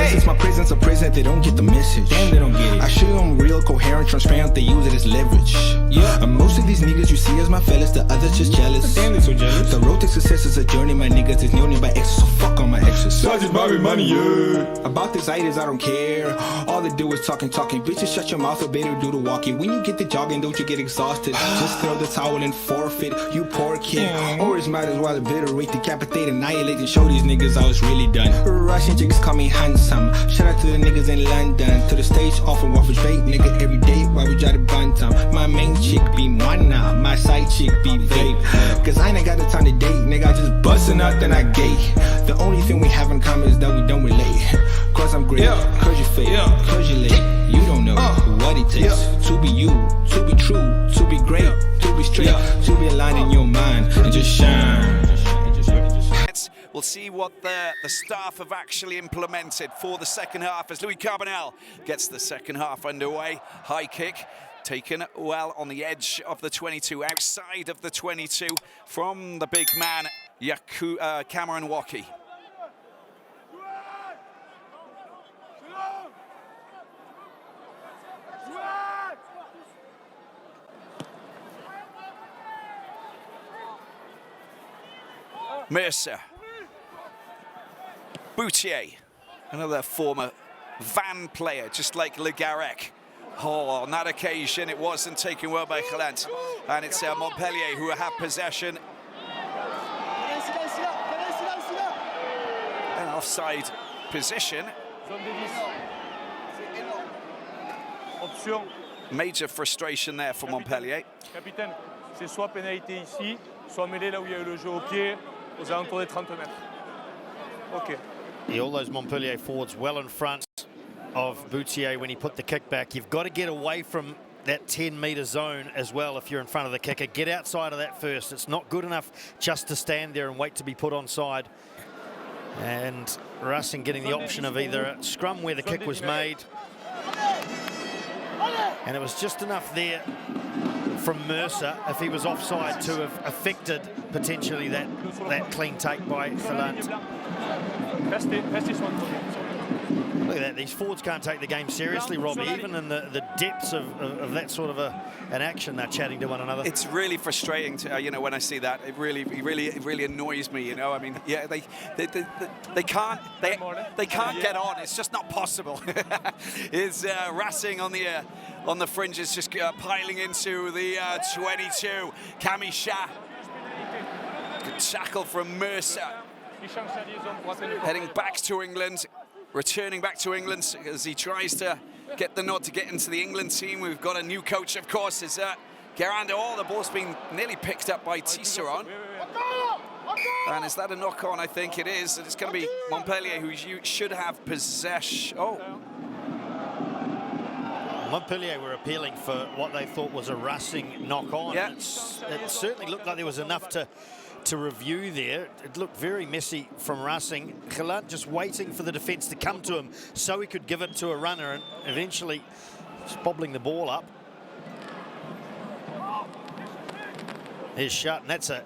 Since my presence a present, they don't get the message. Damn, they don't get it. I show them real, coherent, transparent. They use it as leverage. Yeah, I'm mostly of these niggas you see as my fellas, the others just jealous. Damn, they so jealous. The road to success is a journey, my niggas is known by exes, so fuck all my exes. So I just borrow money, yeah. About this itis, I don't care. All they do is talking. Bitches, shut your mouth or better do the walking. When you get the jogging, don't you get exhausted. Just throw the towel and forfeit, you poor kid. Or it's might as well obliterate, decapitate, annihilate, and show these niggas I was really done. Russian chicks call me handsome. Shout out to the niggas in London. To the stage, off and waffle straight, nigga, every day while we try to bun time. My main chick be Mana, my side chick be vape. Cause I ain't got the time to date, nigga, I just bustin' out then I gay. The only thing we have in common is that we don't relate. Cause I'm great, cause you fake, cause you late. You don't know what it takes to be you, to be true, to be great, to be straight, to be aligned in your mind and just shine. We'll see what the staff have actually implemented for the second half as Louis Carbonell gets the second half underway. High kick taken well on the edge of the 22, outside of the 22 from the big man Cameron Waukee. Mercer. Boutier, another former Van player, just like Le Garec. Oh, on that occasion, it wasn't taken well by Gelant. And it's Montpellier who have possession. An offside position. Major frustration there for Montpellier. Capitaine, c'est soit pénalité ici, soit mêlé là où il y a eu le jeu au pied, aux alentours des 30 mètres. OK. Yeah, all those Montpellier forwards well in front of Boutier when he put the kick back. You've got to get away from that 10-metre zone as well if you're in front of the kicker. Get outside of that first. It's not good enough just to stand there and wait to be put onside. And Racing getting the option of either a scrum where the kick was made. And it was just enough there from Mercer, if he was offside, to have affected potentially that clean take by Gelant. Look at that, these forwards can't take the game seriously, Robbie. Even in the depths of that sort of an action, they're chatting to one another. It's really frustrating, to, you know, when I see that. It really annoys me, you know. I mean, yeah, they can't get on. It's just not possible. It's Racing on the fringes, just piling into the 22. Kamisha. Good tackle from Mercer. Heading back to England. Returning back to England as he tries to get the nod to get into the England team. We've got a new coach, of course, is Garando. Oh, the ball's been nearly picked up by Tisserand. And is that a knock-on? I think it is. And it's going to be Montpellier who should have possession. Oh. Montpellier were appealing for what they thought was a Racing knock-on. Yeah. It certainly looked like there was enough to review there. It looked very messy from Racing. Gelant just waiting for the defence to come to him so he could give it to a runner, and eventually just bobbling the ball up. Here's shut, and that's a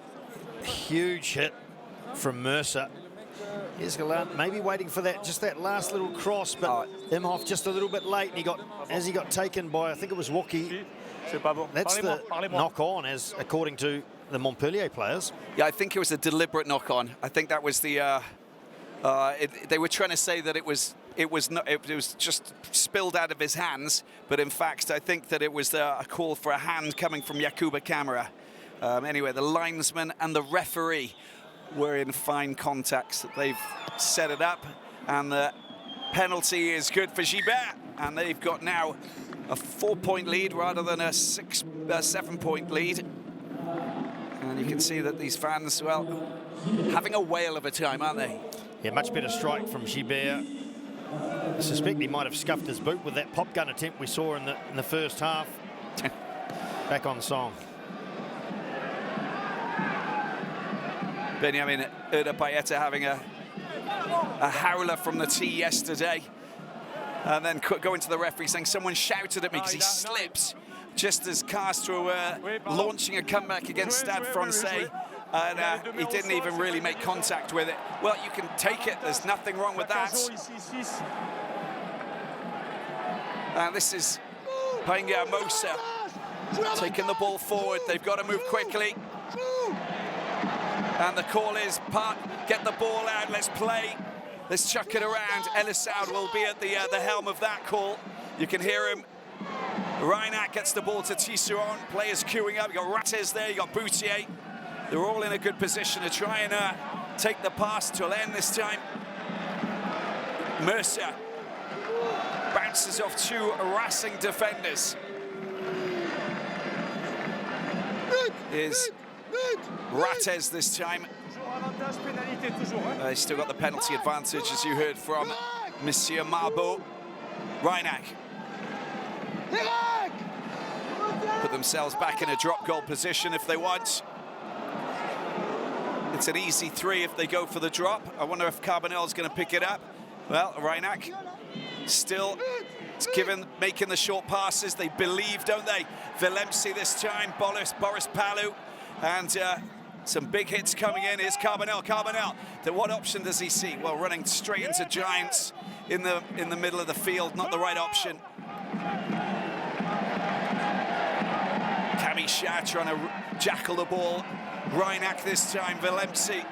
huge hit from Mercer. Here's Gelant, maybe waiting for that last little cross, but Imhoff just a little bit late, and he got taken by, I think it was Waukee. That's the knock-on, as according to the Montpellier players. Yeah, I think it was a deliberate knock-on. I think that was the. They were trying to say that it was just spilled out of his hands, but in fact, I think that it was a call for a hand coming from Yakuba Camara. Anyway, the linesman and the referee were in fine contact. They've set it up, and the penalty is good for Gibert, and they've got now a 4-point lead rather than a 7-point lead. And you can see that these fans, well, having a whale of a time, aren't they? Yeah, much better strike from Gibert. I suspect he might have scuffed his boot with that pop gun attempt we saw in the first half. Back on song. Benjamin Urda-Paeta having a howler from the tee yesterday. And then going to the referee saying someone shouted at me because he slipped just as Castro were launching a comeback against Stade Francais, and he didn't even really make contact with it. Well, you can take it. There's nothing wrong with that. And this is Painga Mosa taking the ball forward. They've got to move quickly. And the call is, get the ball out, let's play. Let's chuck it around. Elissaud will be at the helm of that call. You can hear him. Reinach gets the ball to Tisserand. Players queuing up. You got Rattez there, you got Boutier. They're all in a good position to try and take the pass to Alain this time. Mercer bounces off two harassing defenders. Is Rattez this time. He's still got the penalty advantage, as you heard from Monsieur Marbeau. Reinach put themselves back in a drop goal position if they want. It's an easy 3 if they go for the drop. I wonder if Carbonell's going to pick it up. Well, Reinach still making the short passes. They believe, don't they? Villemsi this time, Boris Palou, and some big hits coming in. Here's Carbonell. What option does he see? Well, running straight into Giants in the middle of the field, not the right option. Camille Chat trying to jackal the ball. Reinach this time, Villemsi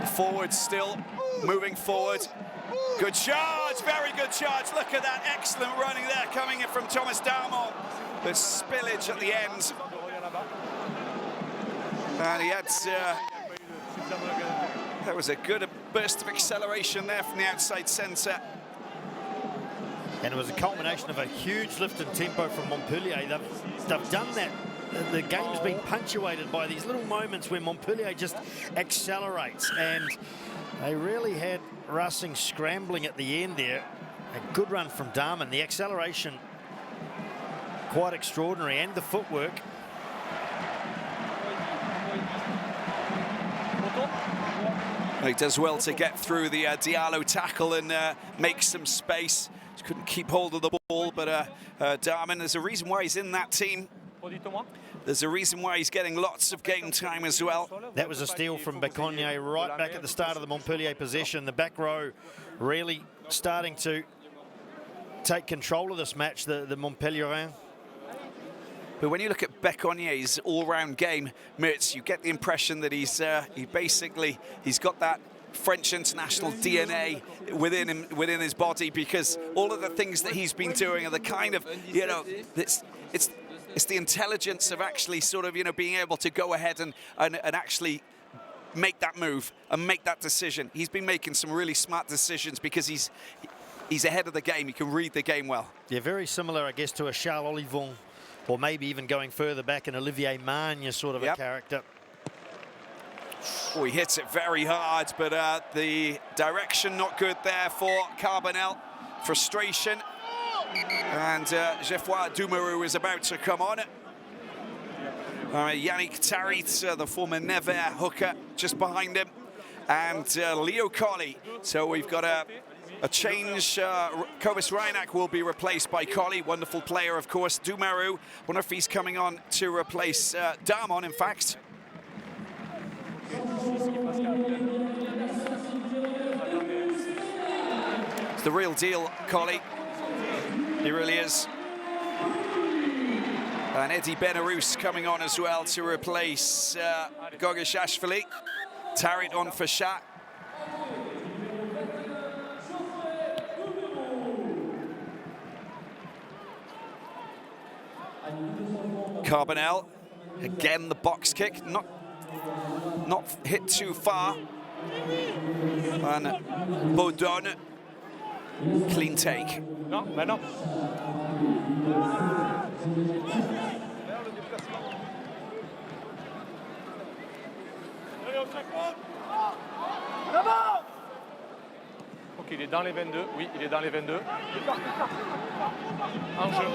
forward still, moving forward. Good charge, very good charge. Look at that, excellent running there, coming in from Thomas Darmon. The spillage at the end. And he had, that was a good burst of acceleration there from the outside centre. And it was a culmination of a huge lift in tempo from Montpellier. They've done that. The game's been punctuated by these little moments where Montpellier just accelerates, and they really had Racing scrambling at the end there. A good run from Darman. The acceleration, quite extraordinary, and the footwork. He does well to get through the Diallo tackle and make some space. Just couldn't keep hold of the ball, but Darman, there's a reason why he's in that team. There's a reason why he's getting lots of game time as well. That was a steal from Baconnier right back at the start of the Montpellier possession. The back row really starting to take control of this match, the Montpellierin. But when you look at Beconnier's all-round game, Mertz, you get the impression that he's got that French international DNA within him, within his body, because all of the things that he's been doing are the kind of, you know, it's the intelligence of actually sort of, you know, being able to go ahead and actually make that move and make that decision. He's been making some really smart decisions because he's ahead of the game. He can read the game well. Yeah, very similar, I guess, to a Charles Olivon, or maybe even going further back, an Olivier Magne sort of a character. Oh, he hits it very hard, but the direction not good there for Carbonell. Frustration. And Geoffroy Doumerou is about to come on. Yannick Tarit, the former Nevers hooker, just behind him. And Leo Colli. So we've got a change. Cobus Reinach will be replaced by Colli. Wonderful player, of course. Doumerou. Wonder if he's coming on to replace Darmon, in fact. It's the real deal, Colli. He really is. And Eddie Benarous coming on as well to replace Gogashashvili. Tarit on for Chat. Carbonell, again the box kick, not hit too far. And Baudon, clean take. Non, mais non. Ok, il est dans les 22. Oui, il est dans les 22. En jeu.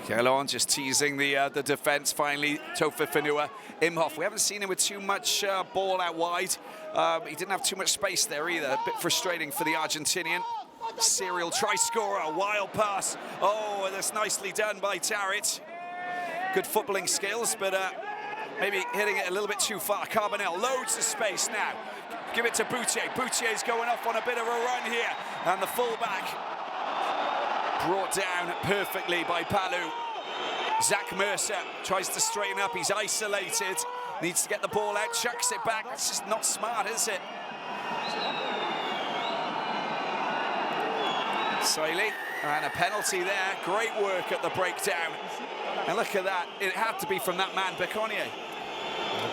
Kellon just teasing the defence finally. Tofa Fanua. Imhoff, we haven't seen him with too much ball out wide. He didn't have too much space there either. A bit frustrating for the Argentinian. Serial try scorer, a wild pass. Oh, that's nicely done by Tarit. Good footballing skills, but maybe hitting it a little bit too far. Carbonell, loads of space now. Give it to Boutier. Boutier's going off on a bit of a run here. And the fullback brought down perfectly by Palu. Zach Mercer tries to straighten up, he's isolated, needs to get the ball out, chucks it back. It's just not smart, is it? Siley, and a penalty there. Great work at the breakdown. And look at that, it had to be from that man, Beconnier.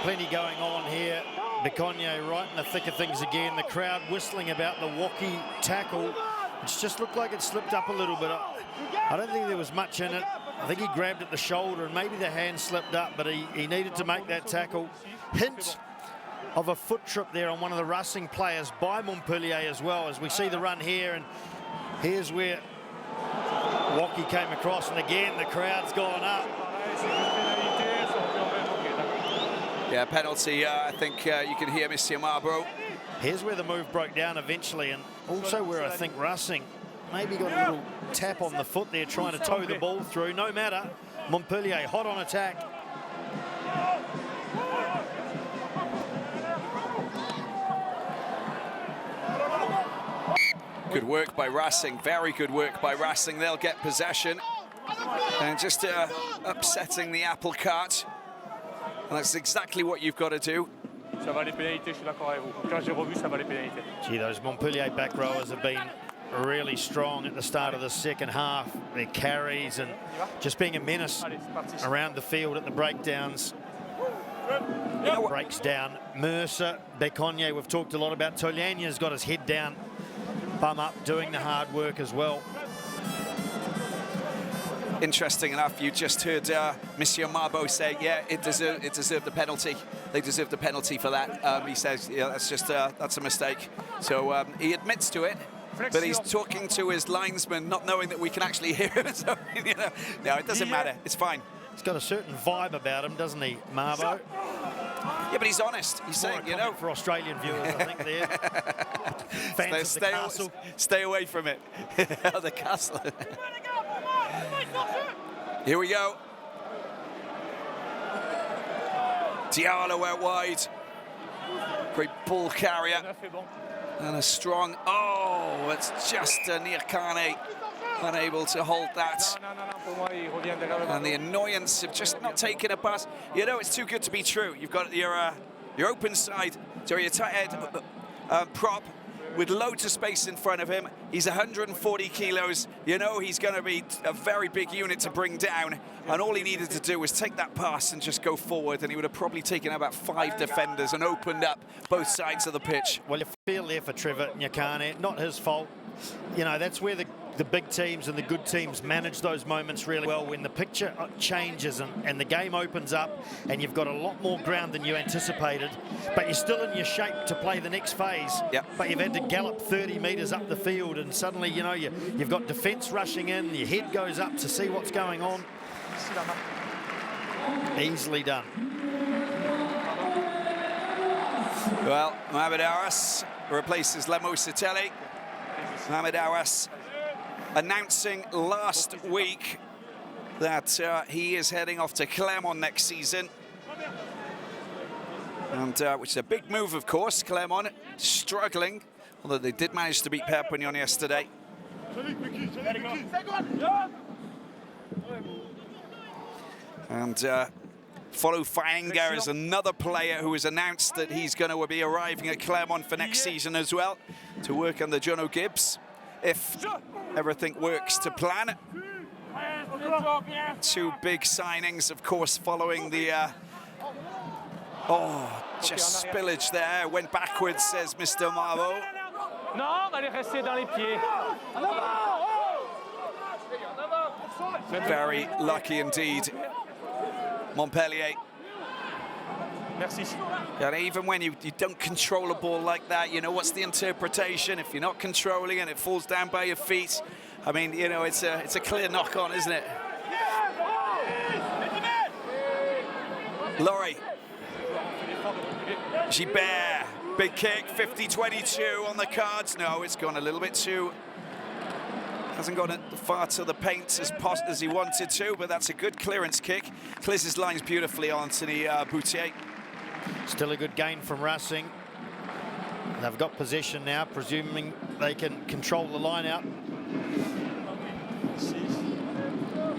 Plenty going on here. Beconnier right in the thick of things again. The crowd whistling about the walkie tackle. It's just looked like it slipped up a little bit. I don't think there was much in it. I think he grabbed at the shoulder and maybe the hand slipped up, but he needed to make that tackle. Hint of a foot trip there on one of the Racing players by Montpellier as well, as we see the run here, and here's where Walkie came across, and again the crowd's gone up. Yeah, penalty, I think you can hear Monsieur Marlborough. Here's where the move broke down eventually, and also where I think Racing maybe got a little tap on the foot there, trying to tow the ball through. No matter, Montpellier hot on attack. Good work by Racing, very good work by Racing. They'll get possession, and just upsetting the apple cart. And that's exactly what you've got to do. Gee, those Montpellier back rowers have been really strong at the start of the second half. Their carries and just being a menace around the field at the breakdowns. Breaks down Mercer, Beconnier. We've talked a lot about. Toliania's got his head down, bum up, doing the hard work as well. Interesting enough, you just heard Monsieur Marbo say, yeah, it deserved the penalty. They deserved the penalty for that. He says, yeah, that's a mistake. So he admits to it, but he's talking to his linesman, not knowing that we can actually hear him. So, you know, no, it doesn't matter. It's fine. He's got a certain vibe about him, doesn't he, Marbo? Yeah, but he's honest. He's saying, you know, for Australian viewers, I think there. Fans of the castle. Stay away from it. The castle. Here we go. Diallo out wide. Great ball carrier. And a strong, oh, it's just Nirkane unable to hold that. And the annoyance of just not taking a pass. You know, it's too good to be true. You've got your open side, so your tight head prop with loads of space in front of him. He's 140 kilos. You know he's going to be a very big unit to bring down. And all he needed to do was take that pass and just go forward. And he would have probably taken about 5 defenders and opened up both sides of the pitch. Well, you feel there for Trevor Nyakane. Not his fault. You know, that's where the big teams and the good teams manage those moments really well, when the picture changes and the game opens up and you've got a lot more ground than you anticipated, but you're still in your shape to play the next phase. Yep. But you've had to gallop 30 metres up the field, and suddenly, you know, you've got defence rushing in, your head goes up to see what's going on. Easily done. Well, Mohamed Aras replaces Lemo Satelli. Mohamed Aras announcing last week that he is heading off to Clermont next season. And which is a big move, of course. Clermont struggling, although they did manage to beat Perpignan yesterday. And Follow Faenga is another player who has announced that he's going to be arriving at Clermont for next season as well, to work under Jono Gibbs, if everything works to plan. 2 big signings, of course, following the... just spillage there. Went backwards, says Mr. Marbo. Very lucky indeed. Montpellier. And even when you don't control a ball like that, you know, what's the interpretation? If you're not controlling and it falls down by your feet, I mean, you know, it's a clear knock-on, isn't it? Laurie. Gibert. Big kick, 50-22 on the cards. No, it's gone a little bit too... Hasn't gone far to the paint as he wanted to, but that's a good clearance kick. Clears his lines beautifully, Anthony Boutier. Still a good gain from Racing. They've got possession now, presuming they can control the line out.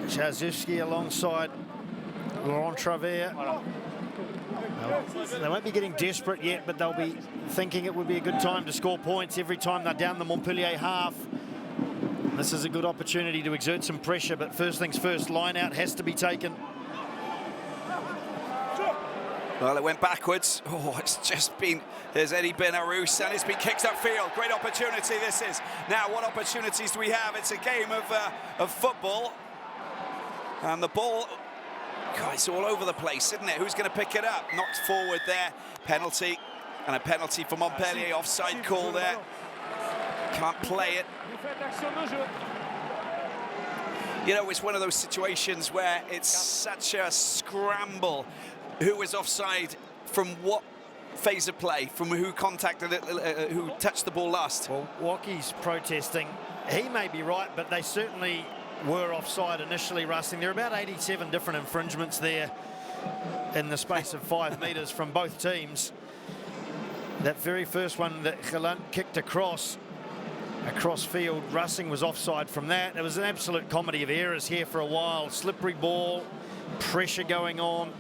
Chazewski alongside Laurent Travers. Voilà. They won't be getting desperate yet, but they'll be thinking it would be a good time to score points every time they're down the Montpellier half. This is a good opportunity to exert some pressure, but first things first, line out has to be taken. Well, it went backwards. Oh, it's just been... There's Eddie Benarous, and it's been kicked upfield. Great opportunity this is. Now, what opportunities do we have? It's a game of football. And the ball... God, it's all over the place, isn't it? Who's going to pick it up? Knocked forward there. Penalty. And a penalty for Montpellier. Offside call there. Can't play it. You know, it's one of those situations where it's such a scramble. Who was offside from what phase of play, from who contacted it, who touched the ball last? Well, Wocky's protesting. He may be right, but they certainly were offside initially, Racing. There are about 87 different infringements there in the space of 5 metres from both teams. That very first one that Gelant kicked across field, Racing was offside from that. It was an absolute comedy of errors here for a while. Slippery ball, pressure going on.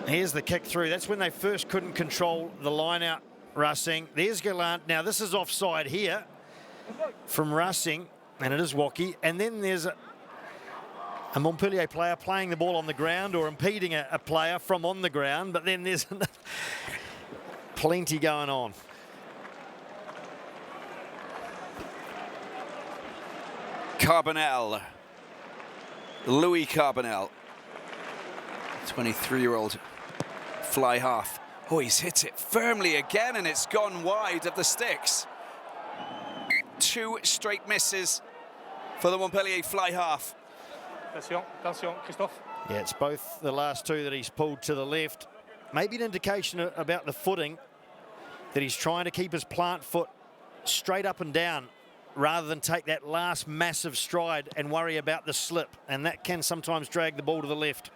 Here's the kick through. That's when they first couldn't control the line out, Racing. There's Gelant. Now this is offside here from Racing, and it is Wocky. And then there's a Montpellier player playing the ball on the ground or impeding a player from on the ground, but then there's plenty going on. Carbonell. Louis Carbonell. 23-year-old fly half. Oh, he's hit it firmly again, and it's gone wide of the sticks. 2 straight misses for the Montpellier fly half. Attention, Christophe. Yeah, it's both the last 2 that he's pulled to the left. Maybe an indication about the footing, that he's trying to keep his plant foot straight up and down rather than take that last massive stride and worry about the slip. And that can sometimes drag the ball to the left.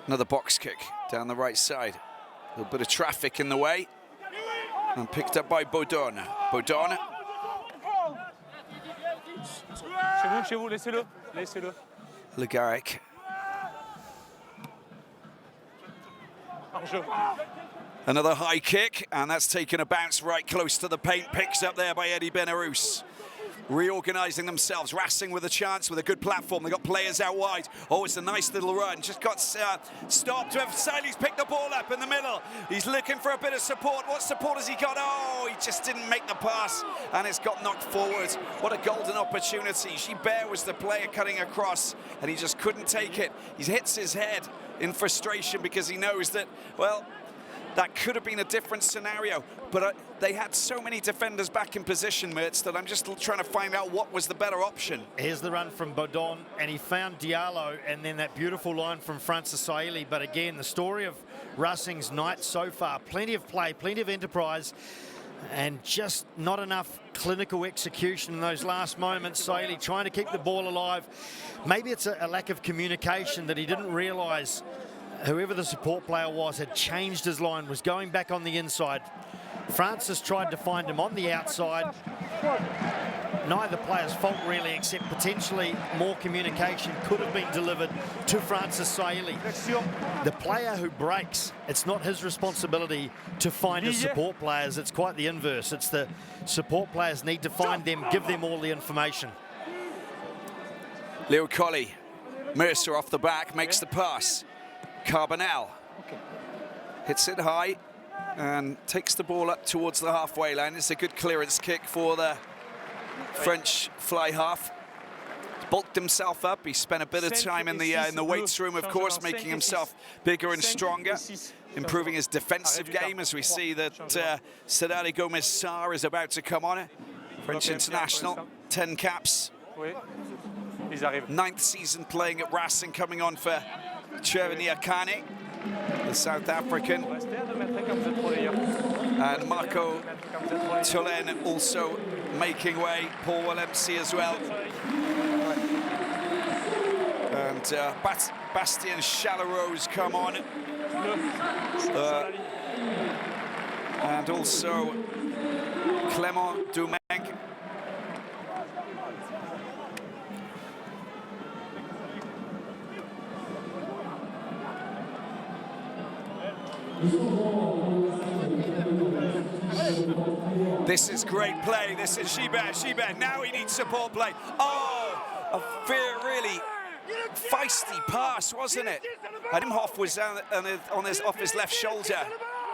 Another box kick down the right side. A little bit of traffic in the way. And picked up by Baudon. Baudon. Chez vous, laissez-le. Le Garec. Another high kick, and that's taken a bounce right close to the paint. Picks up there by Eddie Benarous. Reorganising themselves, Racing with a chance, with a good platform. They got players out wide. Oh, it's a nice little run. Just got stopped. Siley's picked the ball up in the middle. He's looking for a bit of support. What support has he got? Oh, he just didn't make the pass, and it's got knocked forward. What a golden opportunity. Gilbert was the player cutting across, and he just couldn't take it. He hits his head in frustration because he knows that, well, that could have been a different scenario, but they had so many defenders back in position, Mertz, that I'm just trying to find out what was the better option. Here's the run from Baudon, and he found Diallo, and then that beautiful line from Francis Saeli. But again, the story of Racing's night so far, plenty of play, plenty of enterprise, and just not enough clinical execution in those last moments. Saeli trying to keep the ball alive. Maybe it's a lack of communication that he didn't realise whoever the support player was had changed his line, was going back on the inside. Francis tried to find him on the outside. Neither player's fault really, except potentially more communication could have been delivered to Francis Saeli. The player who breaks, it's not his responsibility to find his support players. It's quite the inverse. It's the support players need to find them, give them all the information. Leo Colli, Mercer off the back, makes the pass. Carbonell hits it high and takes the ball up towards the halfway line. It's a good clearance kick for the French fly half. He's bulked himself up. He spent a bit of time in the weights room, of course, making himself bigger and stronger, improving his defensive game, as we see that Sadali Gomez-Sarr is about to come on. French international, 10 caps. 9th season playing at Racing, coming on for Chervenia Kane, the South African. And Marco Tullen also making way. Paul Willemse as well. And Bastien Chalaro's come on. And also Clement Domingue. This is great play. This is Gibert. Now he needs support play. Oh, a very really feisty pass, wasn't it? Imhoff was off his left shoulder,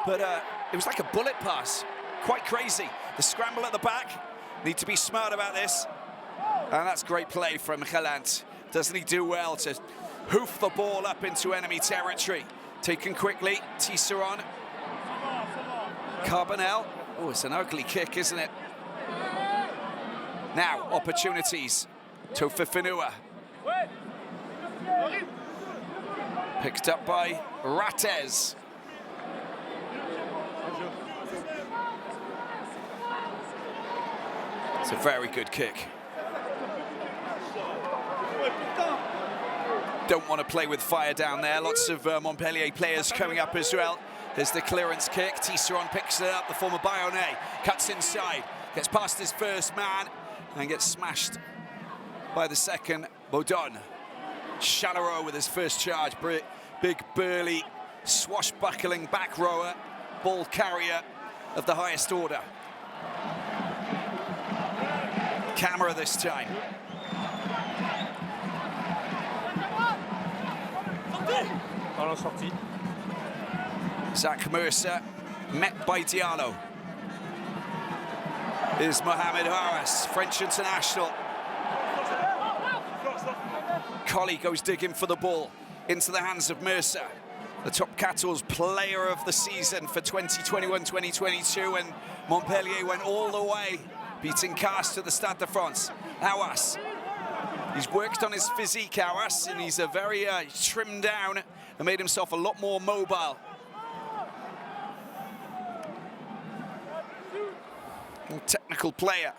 but it was like a bullet pass. Quite crazy. The scramble at the back. Need to be smart about this. And that's great play from Gallant. Doesn't he do well to hoof the ball up into enemy territory? Taken quickly, Tisserand. Carbonell. Oh, it's an ugly kick, isn't it? Now, opportunities. Tofifinua. Picked up by Rattez. It's a very good kick. Don't want to play with fire down there. Lots of Montpellier players coming up as well. There's the clearance kick. Tisserand picks it up. The former Bayonnais cuts inside, gets past his first man, and gets smashed by the second, Baudon. Chalareau with his first charge. Big, burly, swashbuckling back rower, ball carrier of the highest order. Camera this time. Zach Mercer, met by Diallo. Is Mohamed Haras, French international. Collie goes digging for the ball into the hands of Mercer, the top 14 player of the season for 2021-2022, and Montpellier went all the way, beating Castres at the Stade de France. Haras, he's worked on his physique, Haras, and he's a very trimmed down and made himself a lot more mobile. Technical player.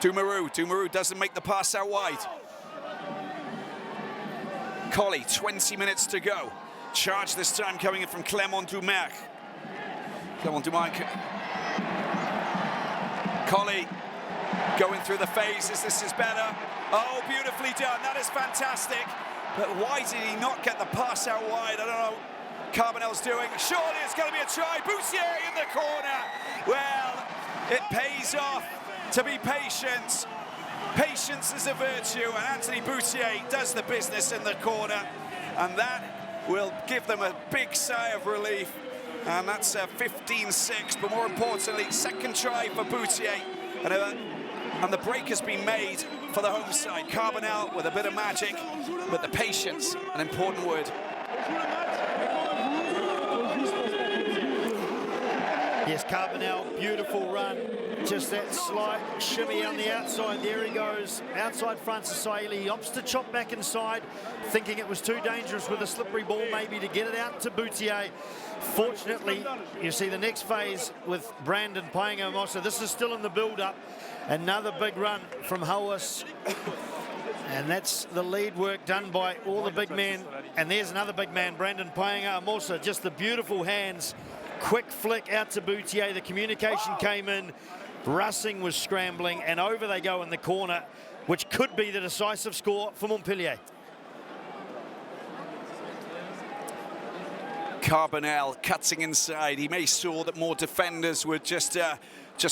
Doumarou doesn't make the pass out wide. Collie, 20 minutes to go. Charge this time coming in from Clement Domingue. Collie going through the phases. This is better. Oh, beautifully done. That is fantastic. But why did he not get the pass out wide? I don't know. Carbonell's doing. Surely it's going to be a try. Boutier in the corner. Well, it pays off to be patient. Patience is a virtue, and Anthony Boutier does the business in the corner, and that will give them a big sigh of relief. And that's 15-6, but more importantly, second try for Boutier, and the break has been made for the home side. Carbonell with a bit of magic, but the patience, an important word. Yes, Carbonell, beautiful run. Just that slight shimmy on the outside. There he goes. Outside Francis Saili. He opts to chop back inside, thinking it was too dangerous with a slippery ball maybe to get it out to Boutier. Fortunately, you see the next phase with Brandon Paenga-Amosa. This is still in the build-up. Another big run from Haras. And that's the lead work done by all the big men. And there's another big man, Brandon Paenga-Amosa. Just the beautiful hands. Quick flick out to Boutier. The communication came in. Russing was scrambling, and over they go in the corner, which could be the decisive score for Montpellier. Carbonell cutting inside. He may saw that more defenders would just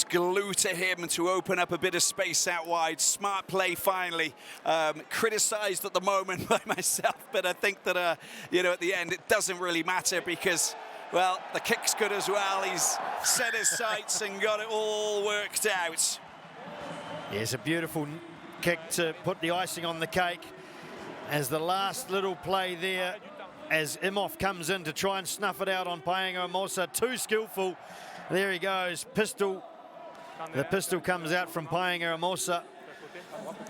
glue to him to open up a bit of space out wide. Smart play finally. Criticised at the moment by myself, but I think that at the end it doesn't really matter because, well, the kick's good as well. He's set his sights and got it all worked out. Yes, a beautiful kick to put the icing on the cake as the last little play there, as Imhoff comes in to try and snuff it out on Paenga-Amosa. Too skillful. There he goes. Pistol. The pistol comes out from Paenga-Amosa.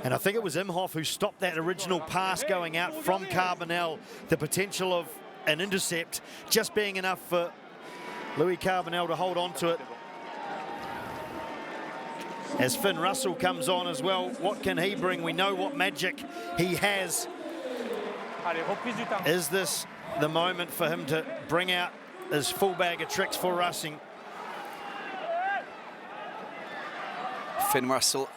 And I think it was Imhoff who stopped that original pass going out from Carbonell. The potential of an intercept just being enough for Louis Carbonell to hold on to it. As Finn Russell comes on as well, what can he bring? We know what magic he has. Is this the moment for him to bring out his full bag of tricks for Russing? Finn Russell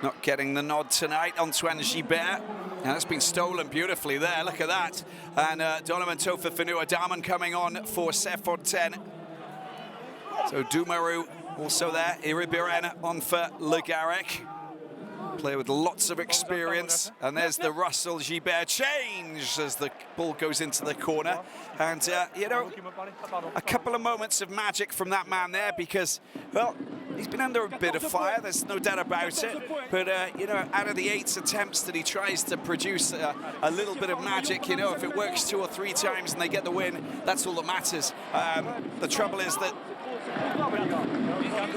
not getting the nod tonight. Antoine Gibert. Now that's been stolen beautifully there. Look at that. And Donovan Tofa Daman coming on for Sefontaine. So Dumaru also there. Iribiren on for Le Garec. Player with lots of experience. And there's the Russell Gibert change as the ball goes into the corner. And, you know, a couple of moments of magic from that man there because, well, he's been under a bit of fire, there's no doubt about it. But, you know, out of the 8 attempts that he tries to produce a little bit of magic, you know, if it works 2 or 3 times and they get the win, that's all that matters. The trouble is that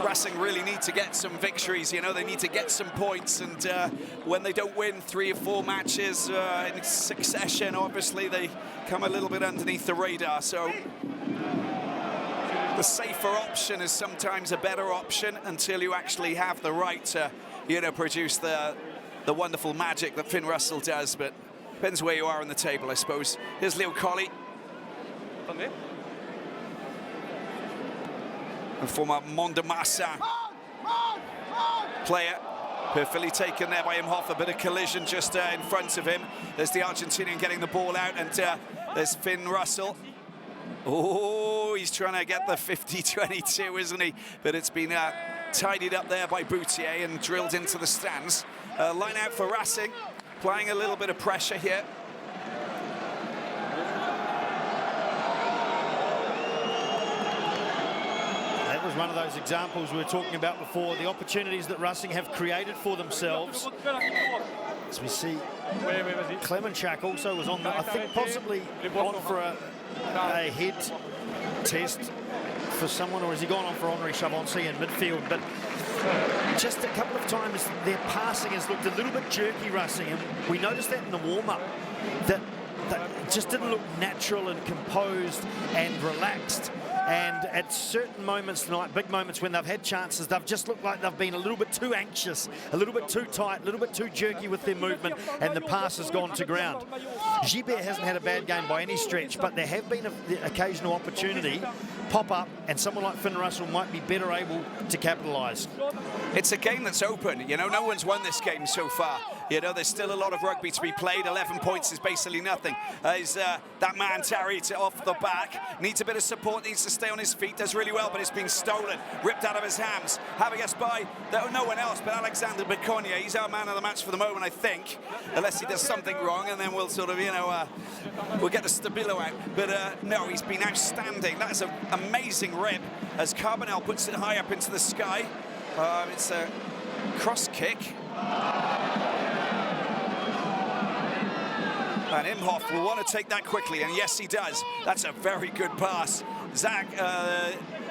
Racing really need to get some victories, you know, they need to get some points, and when they don't win 3 or 4 matches in succession, obviously they come a little bit underneath the radar. So the safer option is sometimes a better option until you actually have the right to, you know, produce the wonderful magic that Finn Russell does, but depends where you are on the table, I suppose. Here's Leo Colley. A former Mont-de-Marsan player, perfectly taken there by Imhoff. A bit of collision just in front of him. There's the Argentinian getting the ball out, and there's Finn Russell. Oh, he's trying to get the 50-22, isn't he? But it's been tidied up there by Boutier and drilled into the stands. Line out for Racing, applying a little bit of pressure here. That was one of those examples we were talking about before, the opportunities that Racing have created for themselves. As we see, Klemenchak also was on the, I think possibly on for a head test for someone, or has he gone on for Henri Chavancy in midfield? But just a couple of times their passing has looked a little bit jerky, Racing, and we noticed that in the warm-up, that it just didn't look natural and composed and relaxed. And at certain moments tonight, big moments when they've had chances, they've just looked like they've been a little bit too anxious, a little bit too tight, a little bit too jerky with their movement, and the pass has gone to ground. Gibert hasn't had a bad game by any stretch, but there have been the occasional opportunity pop up, and someone like Finn Russell might be better able to capitalise. It's a game that's open, you know, no one's won this game so far. You know, there's still a lot of rugby to be played. 11 points is basically nothing. That man tarried off the back, needs a bit of support, needs to stay on his feet, does really well, but it's been stolen, ripped out of his hands. Having us by no one else but Alexander Beconnier. He's our man of the match for the moment, I think, unless he does something wrong, and then we'll sort of, you know, we'll get the Stabilo out. But no, he's been outstanding. That is an amazing rip as Carbonell puts it high up into the sky. It's a cross kick. And Imhoff will want to take that quickly, and yes, he does. That's a very good pass. Zach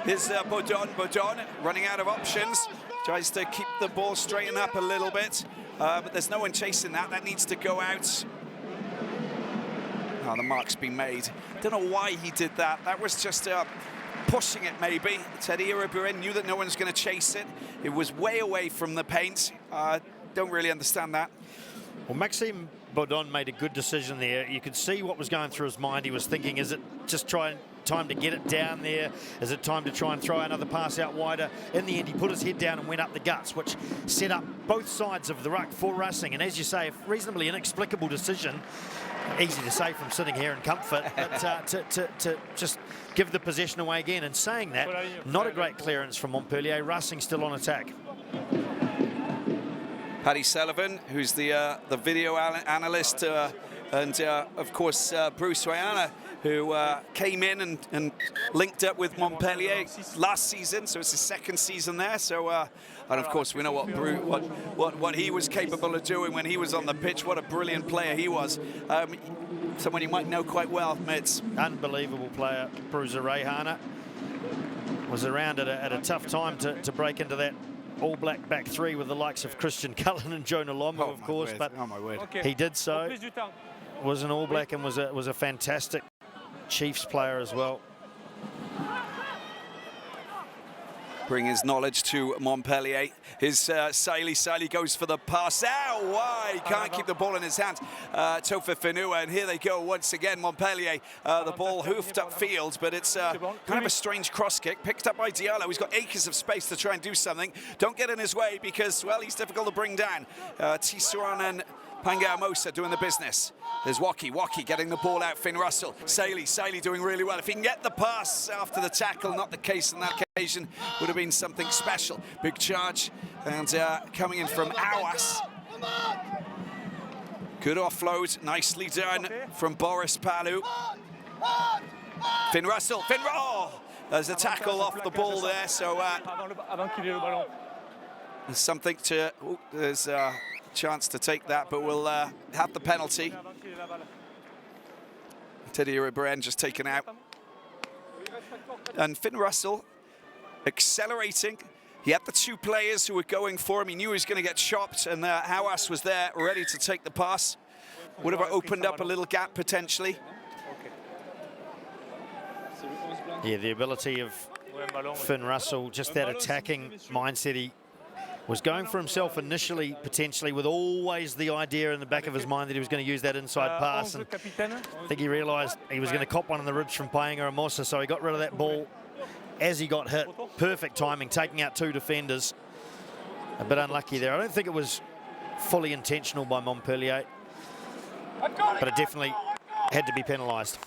is Bodon running out of options. Tries to keep the ball straightened up a little bit, but there's no one chasing that. That needs to go out. Oh, the mark's been made. Don't know why he did that. That was just pushing it, maybe. Teddy Iribiren knew that no one's going to chase it. It was way away from the paint. Don't really understand that. Well, Maxime Bodon made a good decision there. You could see what was going through his mind. He was thinking, is it just time to get it down there? Is it time to try and throw another pass out wider? In the end, he put his head down and went up the guts, which set up both sides of the ruck for Racing. And as you say, a reasonably inexplicable decision. Easy to say from sitting here in comfort, but to just give the possession away again. And saying that, not a great clearance from Montpellier. Racing still on attack. Paddy Sullivan, who's the video analyst, and of course Bruce Rayana, who came in and linked up with Montpellier last season, so it's his second season there. So, and of course we know what he was capable of doing when he was on the pitch. What a brilliant player he was. Someone you might know quite well, Mitz. Unbelievable player, Bruce Rayana. Was around at a tough time to break into that All Black back three with the likes of Christian Cullen and Jonah Lomu, of course, word. but my word. He did so. Was an All Black and was a fantastic Chiefs player as well. bring his knowledge to Montpellier. His Siley goes for the pass. Ow, why? Can't keep the ball in his hands. Tofa Finua, and here they go once again. Montpellier, the ball hoofed upfield, but it's kind of a strange cross kick, picked up by Diallo. He's got acres of space to try and do something. Don't get in his way because, well, he's difficult to bring down. Tisserand and Pangamosa doing the business. There's Waki getting the ball out. Finn Russell. Siley doing really well. If he can get the pass after the tackle, not the case on that occasion, would have been something special. Big charge, and coming in from Awas. Good offload, nicely done from Boris Palou. Finn Russell, oh, there's a tackle off the ball there, so there's something to, there's a chance to take that, but we'll have the penalty. Teddy Ribéren just taken out. And Finn Russell accelerating. He had the two players who were going for him. He knew he was going to get chopped, and Hawass was there ready to take the pass. Would have opened up a little gap potentially. Yeah, the ability of Finn Russell, just that attacking mindset. He was going for himself initially, potentially, with always the idea in the back of his mind that he was going to use that inside pass. And I think he realised he was going to cop one in the ribs from Pangamosa, so he got rid of that ball as he got hit. Perfect timing, taking out two defenders. A bit unlucky there. I don't think it was fully intentional by Montpellier, but it definitely had to be penalised.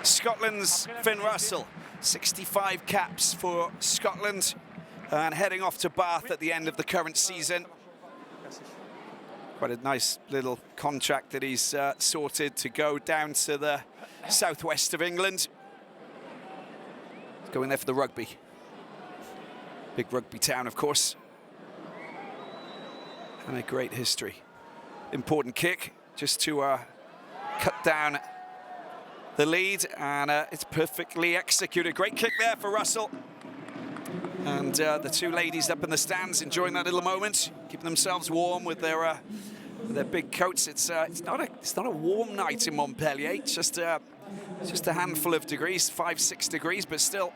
Scotland's Finn Russell, 65 caps for Scotland, and heading off to Bath at the end of the current season. Quite a nice little contract that he's sorted to go down to the southwest of England. He's going there for the rugby. Big rugby town, of course. And a great history. Important kick just to cut down the lead, and it's perfectly executed. Great kick there for Russell. And the two ladies up in the stands enjoying that little moment, keeping themselves warm with their big coats. It's not a warm night in Montpellier. It's just a handful of degrees, 5-6 degrees, but still,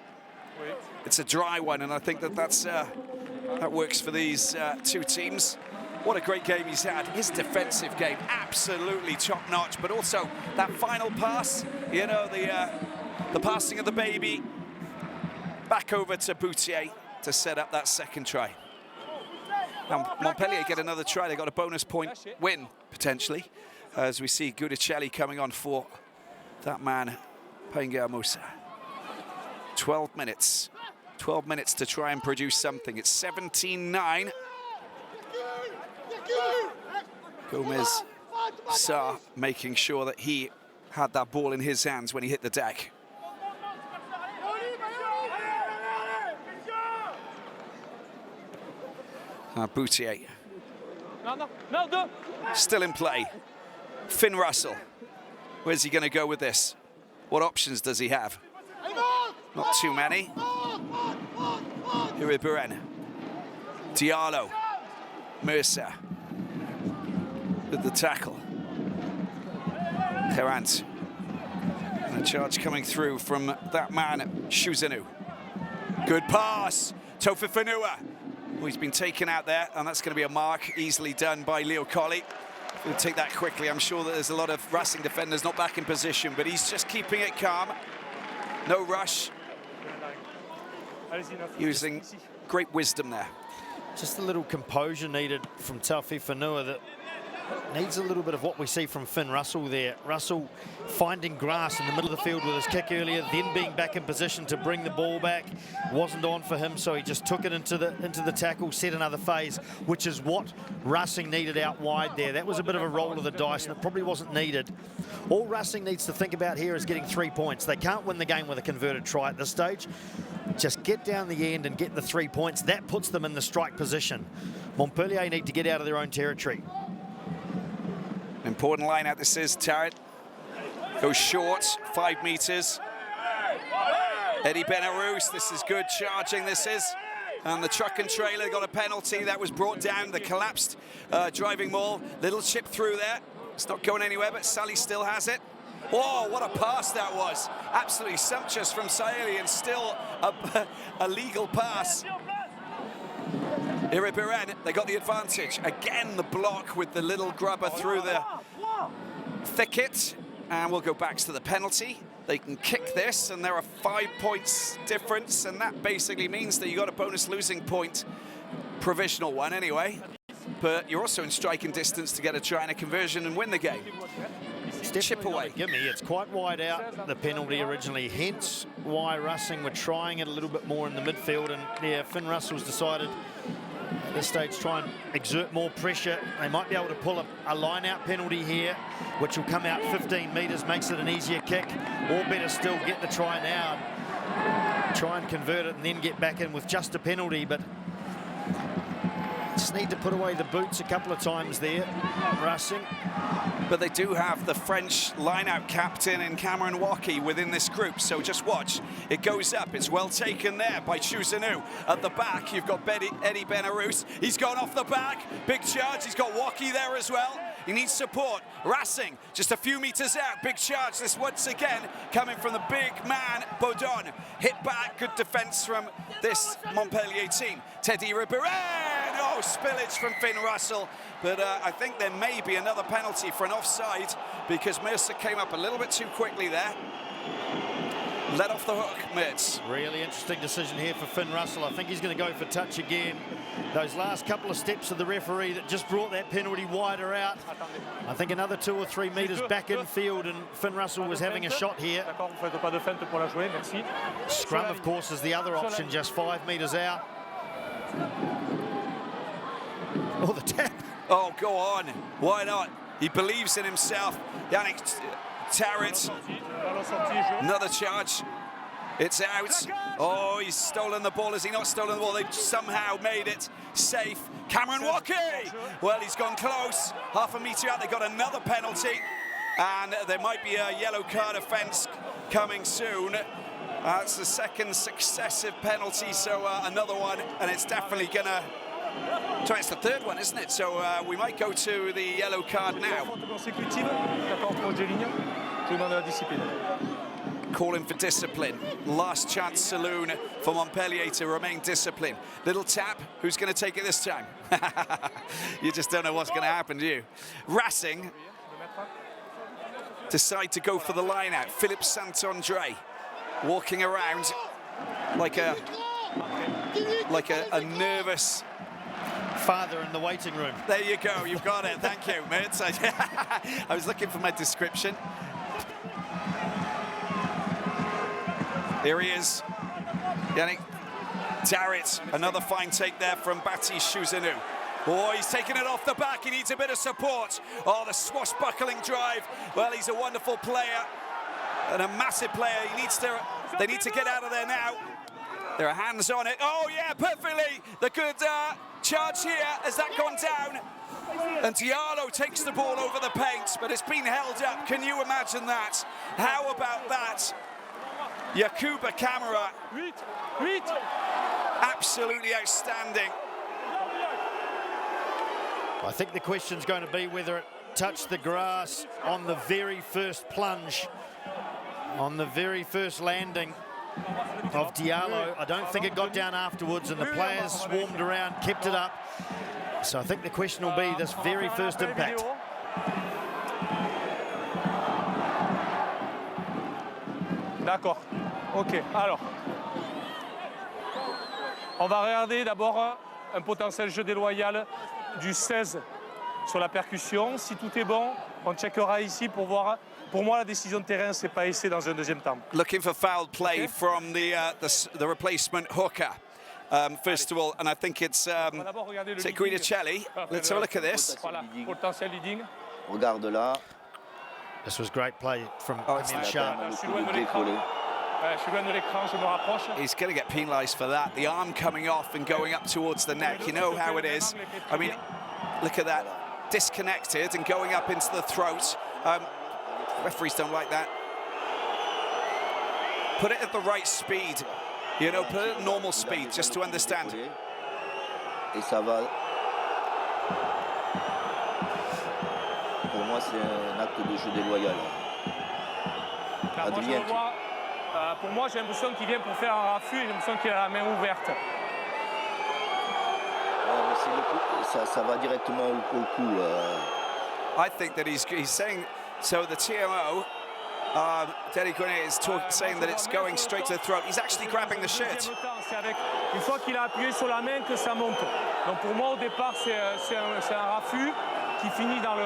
it's a dry one. And I think that works for these two teams. What a great game he's had. His defensive game, absolutely top-notch, but also that final pass, you know, the passing of the baby back over to Boutier to set up that second try. Now, Montpellier get another try. They got a bonus point win, potentially, as we see Gudicelli coming on for that man, Pangamosa. 12 minutes. 12 minutes to try and produce something. It's 17-9. Gomez Sarr making sure that he had that ball in his hands when he hit the deck. Boutier. Still in play. Finn Russell. Where's he going to go with this? What options does he have? Not too many. Ribéren. Diallo. Mercer. With the tackle. Terrant. And a charge coming through from that man, Shuzanu. Good pass. Tofa Finua. Well, he's been taken out there, and that's going to be a mark easily done by Leo Colley. We'll take that quickly. I'm sure that there's a lot of Racing defenders not back in position, but he's just keeping it calm. No rush. Using great wisdom there. Just a little composure needed from Tofa Finua that needs a little bit of what we see from Finn Russell there. Russell finding grass in the middle of the field with his kick earlier, then being back in position to bring the ball back. Wasn't on for him, so he just took it into the tackle, set another phase, which is what Racing needed out wide there. That was a bit of a roll of the dice, and it probably wasn't needed. All Racing needs to think about here is getting 3 points. They can't win the game with a converted try at this stage. Just get down the end and get the 3 points. That puts them in the strike position. Montpellier need to get out of their own territory. Important line out this is. Tarrant goes short, 5 meters. Eddie Benarous, this is good charging, this is. And the truck and trailer got a penalty. That was brought down, the collapsed driving maul. Little chip through there. It's not going anywhere, but Sully still has it. Oh, what a pass that was. Absolutely sumptuous from Saeli, and still a legal pass. Iribiren, they got the advantage. Again, the block with the little grubber through the thicket. And we'll go back to the penalty. They can kick this, and there are 5 points difference, and that basically means that you got a bonus losing point, provisional one anyway. But you're also in striking distance to get a try and a conversion and win the game. Chip away. Gimme, it's quite wide out, the penalty originally, hence why Racing were trying it a little bit more in the midfield, and yeah, Finn Russell's decided at this stage try and exert more pressure. They might be able to pull a line-out penalty here, which will come out 15 metres, makes it an easier kick, or better still, get the try now, try and convert it and then get back in with just a penalty. But just need to put away the boots a couple of times there, Racing. But they do have the French line-out captain in Cameron Waukee within this group, so just watch. It goes up, it's well taken there by Chuzanu. At the back, you've got Eddie Benarous. He's gone off the back, big charge, he's got Waukee there as well. He needs support. Racing, just a few metres out, big charge. This once again coming from the big man, Baudon. Hit back, good defence from this Montpellier team. Teddy Ribéry, oh, spillage from Finn Russell. But I think there may be another penalty for an offside because Mercer came up a little bit too quickly there. Let off the hook, Mitz. Really interesting decision here for Finn Russell. I think he's going to go for touch again. Those last couple of steps of the referee that just brought that penalty wider out. I think another 2 or 3 metres back in field, and Finn Russell was having a shot here. Scrum, of course, is the other option, just 5 metres out. Oh, the tap. Oh, go on. Why not? He believes in himself. Yannick Tarrant. Another charge. It's out. Oh, he's stolen the ball. Has he not stolen the ball? They've somehow made it safe. Cameron Waukee. Well, he's gone close. Half a metre out. They got another penalty. And there might be a yellow card offence coming soon. It's the second successive penalty, so another one. And it's definitely going to... So it's the third one, isn't it? So we might go to the yellow card now. Calling for discipline. Last chance saloon for Montpellier to remain disciplined. Little tap. Who's going to take it this time? You just don't know what's going to happen, do you? Racing decide to go for the line out. Philippe Saint-André walking around like a nervous father in the waiting room. There you go, you've got it. Thank you, Mitz. I was looking for my description. Here he is. Yannick Tarrant, another fine take there from Baptiste Chuzanu. Oh, he's taking it off the back. He needs a bit of support. Oh, the swashbuckling drive. Well, he's a wonderful player and a massive player. They need to get out of there now. There are hands on it. Oh, yeah, perfectly. The good charge here. Has that gone down? And Diallo takes the ball over the paint, but it's been held up. Can you imagine that? How about that? Yakuba Camara. Absolutely outstanding. I think the question's going to be whether it touched the grass on the very first plunge, on the very first landing of Diallo. I don't think it got down afterwards, and the players swarmed around, kept it up. So I think the question will be this very first impact. D'accord. Ok, alors. On va regarder d'abord un potentiel jeu déloyal du 16 sur la percussion. Si tout est bon, on checkera ici pour voir. Pour moi, la décision de terrain, c'est pas essai dans un deuxième temps. Looking for foul play from the replacement hooker. First of all, and I think it's Guidicelli. Let's have a look at this. Voilà, potentiel leading. Regarde là. This was great play from Emile Sharp. Je suis loin de l'écran, je me rapproche. He's going to get penalised for that. The arm coming off and going up towards the neck. You know how it is. I mean, look at that. Disconnected and going up into the throat. Referees don't like that. Put it at the right speed. You know, put it at normal speed, just to understand. Et ça va. Pour moi, c'est un acte de jeu déloyal. Moi, je le vois. Pour moi, j'ai l'impression qu'il vient pour faire un raffut et j'ai l'impression qu'il a la main ouverte. Ça va directement au cou. I think that he's saying, so the TMO, Teddy Quinet is saying that it's going straight to the throat. He's actually grabbing the shirt. Une fois qu'il a appuyé sur la main que ça monte. Donc pour moi, au départ, c'est un raffut qui finit dans le...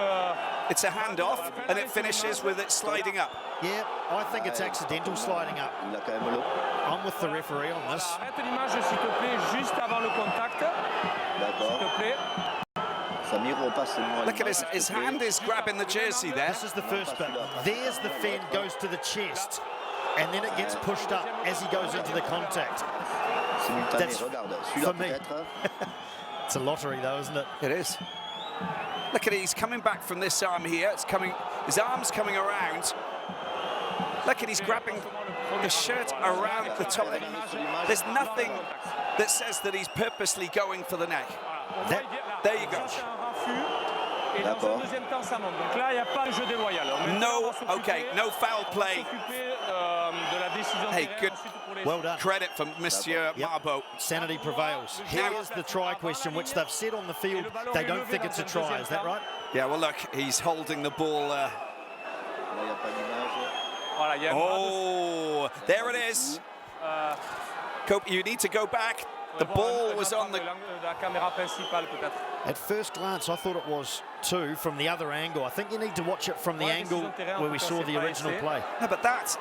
It's a handoff, and it finishes with it sliding up. Yeah, I think it's accidental sliding up. Il a quand même I'm with the referee on this. Arrête l'image, s'il te plaît, juste avant le contact. D'accord. S'il te plaît. Samir repasse moi. Look at his hand is grabbing the jersey there. This is the first bit. There's the fin goes to the chest, and then it gets pushed up as he goes into the contact. Simultané, That's regarde. for Celui-là me. peut-être. It's a lottery though, isn't it? It is. Look at it, he's coming back from this arm here. It's coming, his arm's coming around. Look at, he's grabbing the shirt around the top. There's nothing that says that he's purposely going for the neck. There you go. D'accord. No, okay, no foul play. Hey, good Well done. credit from Monsieur Marbeau. Sanity prevails. Here's the try question, which they've said on the field they don't think it's a try. Is that right? Yeah, well, look, he's holding the ball. Là, il n'y a pas d'image. Oh, there it is. Cope, you need to go back. The ball was on the... At first glance, I thought it was 2 from the other angle. I think you need to watch it from the angle where we saw the original play. No, but that's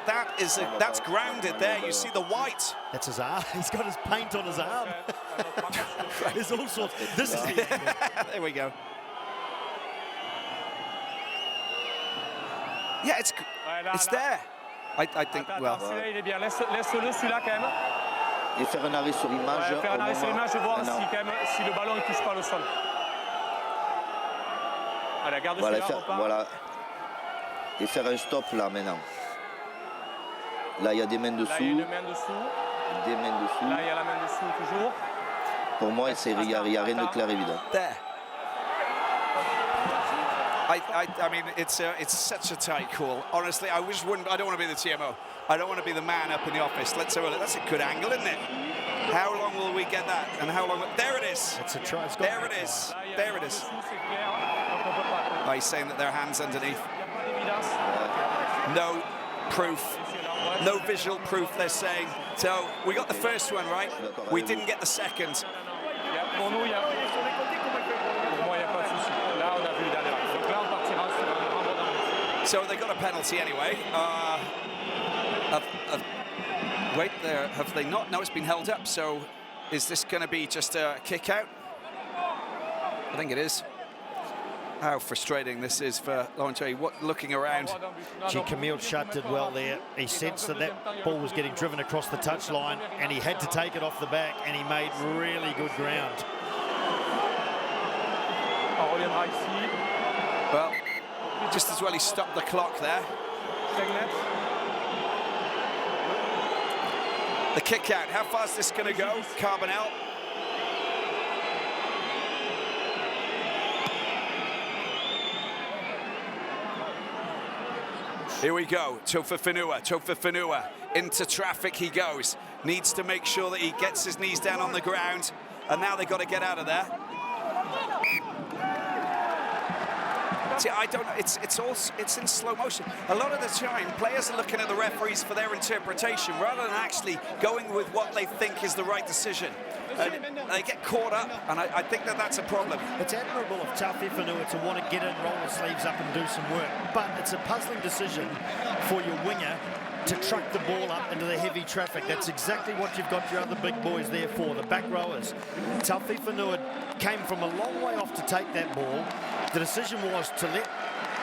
grounded there. You see the white. That's his arm. He's got his paint on his arm. There's all sorts. This is the angle. There we go. Yeah, it's there. I think, well... Celui-là, il est bien. Laisse-le, celui-là, quand même. Et faire un arrêt sur image. Ouais, faire un arrêt sur image et voir si le ballon ne touche pas le sol. Allez, garde Voilà, celui-là, repart. voilà. Et faire un stop là maintenant. Là, il y a des mains dessous. Là, il y a une main dessous. Des mains dessous. Là, il y a la main dessous toujours. Pour moi, il n'y a rien de clair évident. There. I mean, it's such a tight call. Honestly, I don't want to be the TMO. I don't want to be the man up in the office. Let's have a look. That's a good angle, isn't it? How long will we get that? And how long? There it is. It's a try. There it is. There it is. Oh, he's saying that there are hands underneath. No proof. No visual proof, they're saying. So we got the first one right. We didn't get the second. Pour nous, il y a... Pour moi, il n'y a pas de souci. Là, on a vu le dernier. Donc là, on partira sur un renvoi dans le... So they got a penalty anyway. Wait there, have they not? No, it's been held up. So is this going to be just a kick out? I think it is. How frustrating this is for Laurentier. Looking around. Gee, Camille Schutt did well there. He sensed that ball was getting driven across the touchline and he had to take it off the back and he made really good ground. On reviendra ici. Well, just as well he stopped the clock there. The kick out. How far is this going to go? Carbonell. Here we go. Tofa into traffic he goes. Needs to make sure that he gets his knees down on the ground. And now they've got to get out of there. See, I don't know. It's in slow motion. A lot of the time, players are looking at the referees for their interpretation rather than actually going with what they think is the right decision. And they get caught up, and I think that's a problem. It's admirable of Tafi Whenua to want to get in, roll his sleeves up and do some work, but it's a puzzling decision for your winger to truck the ball up into the heavy traffic. That's exactly what you've got your other big boys there for, the back rowers. Tafi Whenua came from a long way off to take that ball. The decision was to let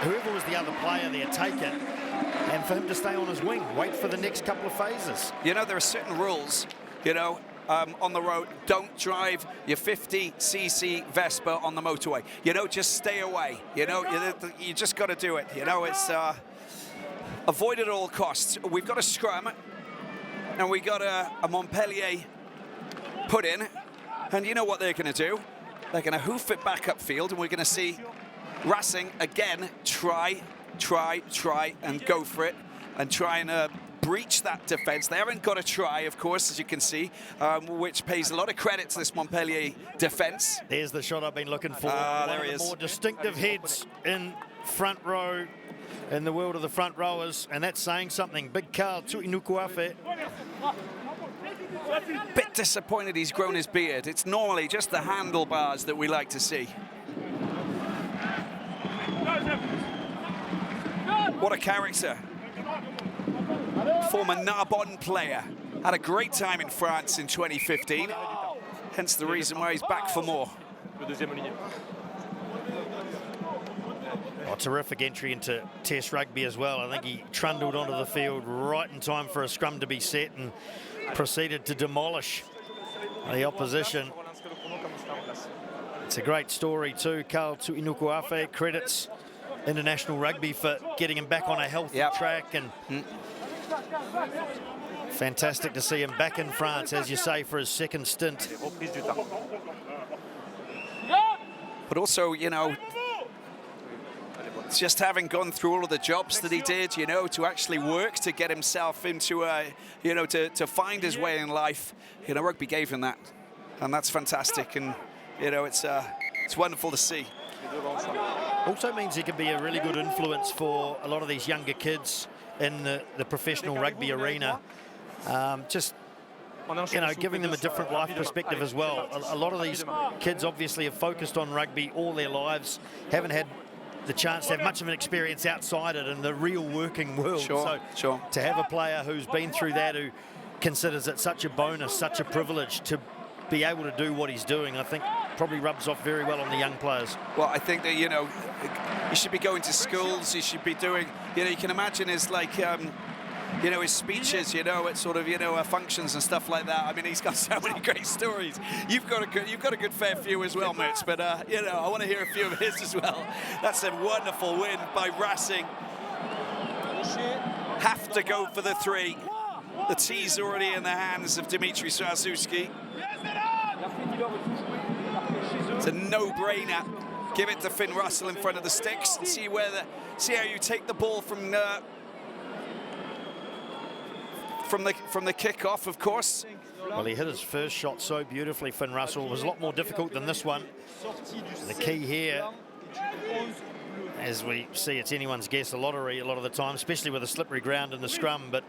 whoever was the other player there take it, and for him to stay on his wing, wait for the next couple of phases. You know, there are certain rules, you know, on the road. Don't drive your 50cc Vespa on the motorway. You know, just stay away. You know, you just got to do it. You know, it's avoid at all costs. We've got a scrum, and we got a Montpellier put in, and you know what they're going to do? They're going to hoof it back upfield, and we're going to see Racing again try, and go for it. and try and breach that defence. They haven't got a try, of course, as you can see, which pays a lot of credit to this Montpellier defence. There's the shot I've been looking for. There he is. More distinctive heads in front row, in the world of the front rowers, and that's saying something. Big Carl Tu'inukuafe. Bit disappointed he's grown his beard. It's normally just the handlebars that we like to see. What a character. Former Narbonne player. Had a great time in France in 2015. Hence the reason why he's back for more. Oh, terrific entry into Test rugby as well. I think he trundled onto the field right in time for a scrum to be set and proceeded to demolish the opposition. It's a great story too. Carl Tu'inukuafe credits International Rugby for getting him back on a healthy track, and fantastic to see him back in France, as you say, for his second stint. But also, you know, just having gone through all of the jobs that he did, you know, to actually work to get himself into, you know, to find his way in life, you know, rugby gave him that, and that's fantastic. And you know, it's wonderful to see. Also means he can be a really good influence for a lot of these younger kids in the professional rugby arena. Just, you know, giving them a different life perspective as well. A lot of these kids obviously have focused on rugby all their lives, haven't had the chance to have much of an experience outside it in the real working world. Sure. To have a player who's been through that, who considers it such a bonus, such a privilege to be able to do what he's doing, I think probably rubs off very well on the young players. Well, I think that, you know, you should be going to schools, you should be doing, you know, you can imagine his, like, you know, his speeches, you know, at sort of, you know, functions and stuff like that. I mean, he's got so many great stories. You've got a good fair few as well, Mertz, but, you know, I want to hear a few of his as well. That's a wonderful win by Racing. Have to go for the 3. The tee's already in the hands of Dimitri Swarzewski. It's a no-brainer. Give it to Finn Russell in front of the sticks and see how you take the ball from the kickoff, of course. Well, he hit his first shot so beautifully, Finn Russell. It was a lot more difficult than this one. The key here, as we see, it's anyone's guess, a lottery a lot of the time, especially with a slippery ground in the scrum. But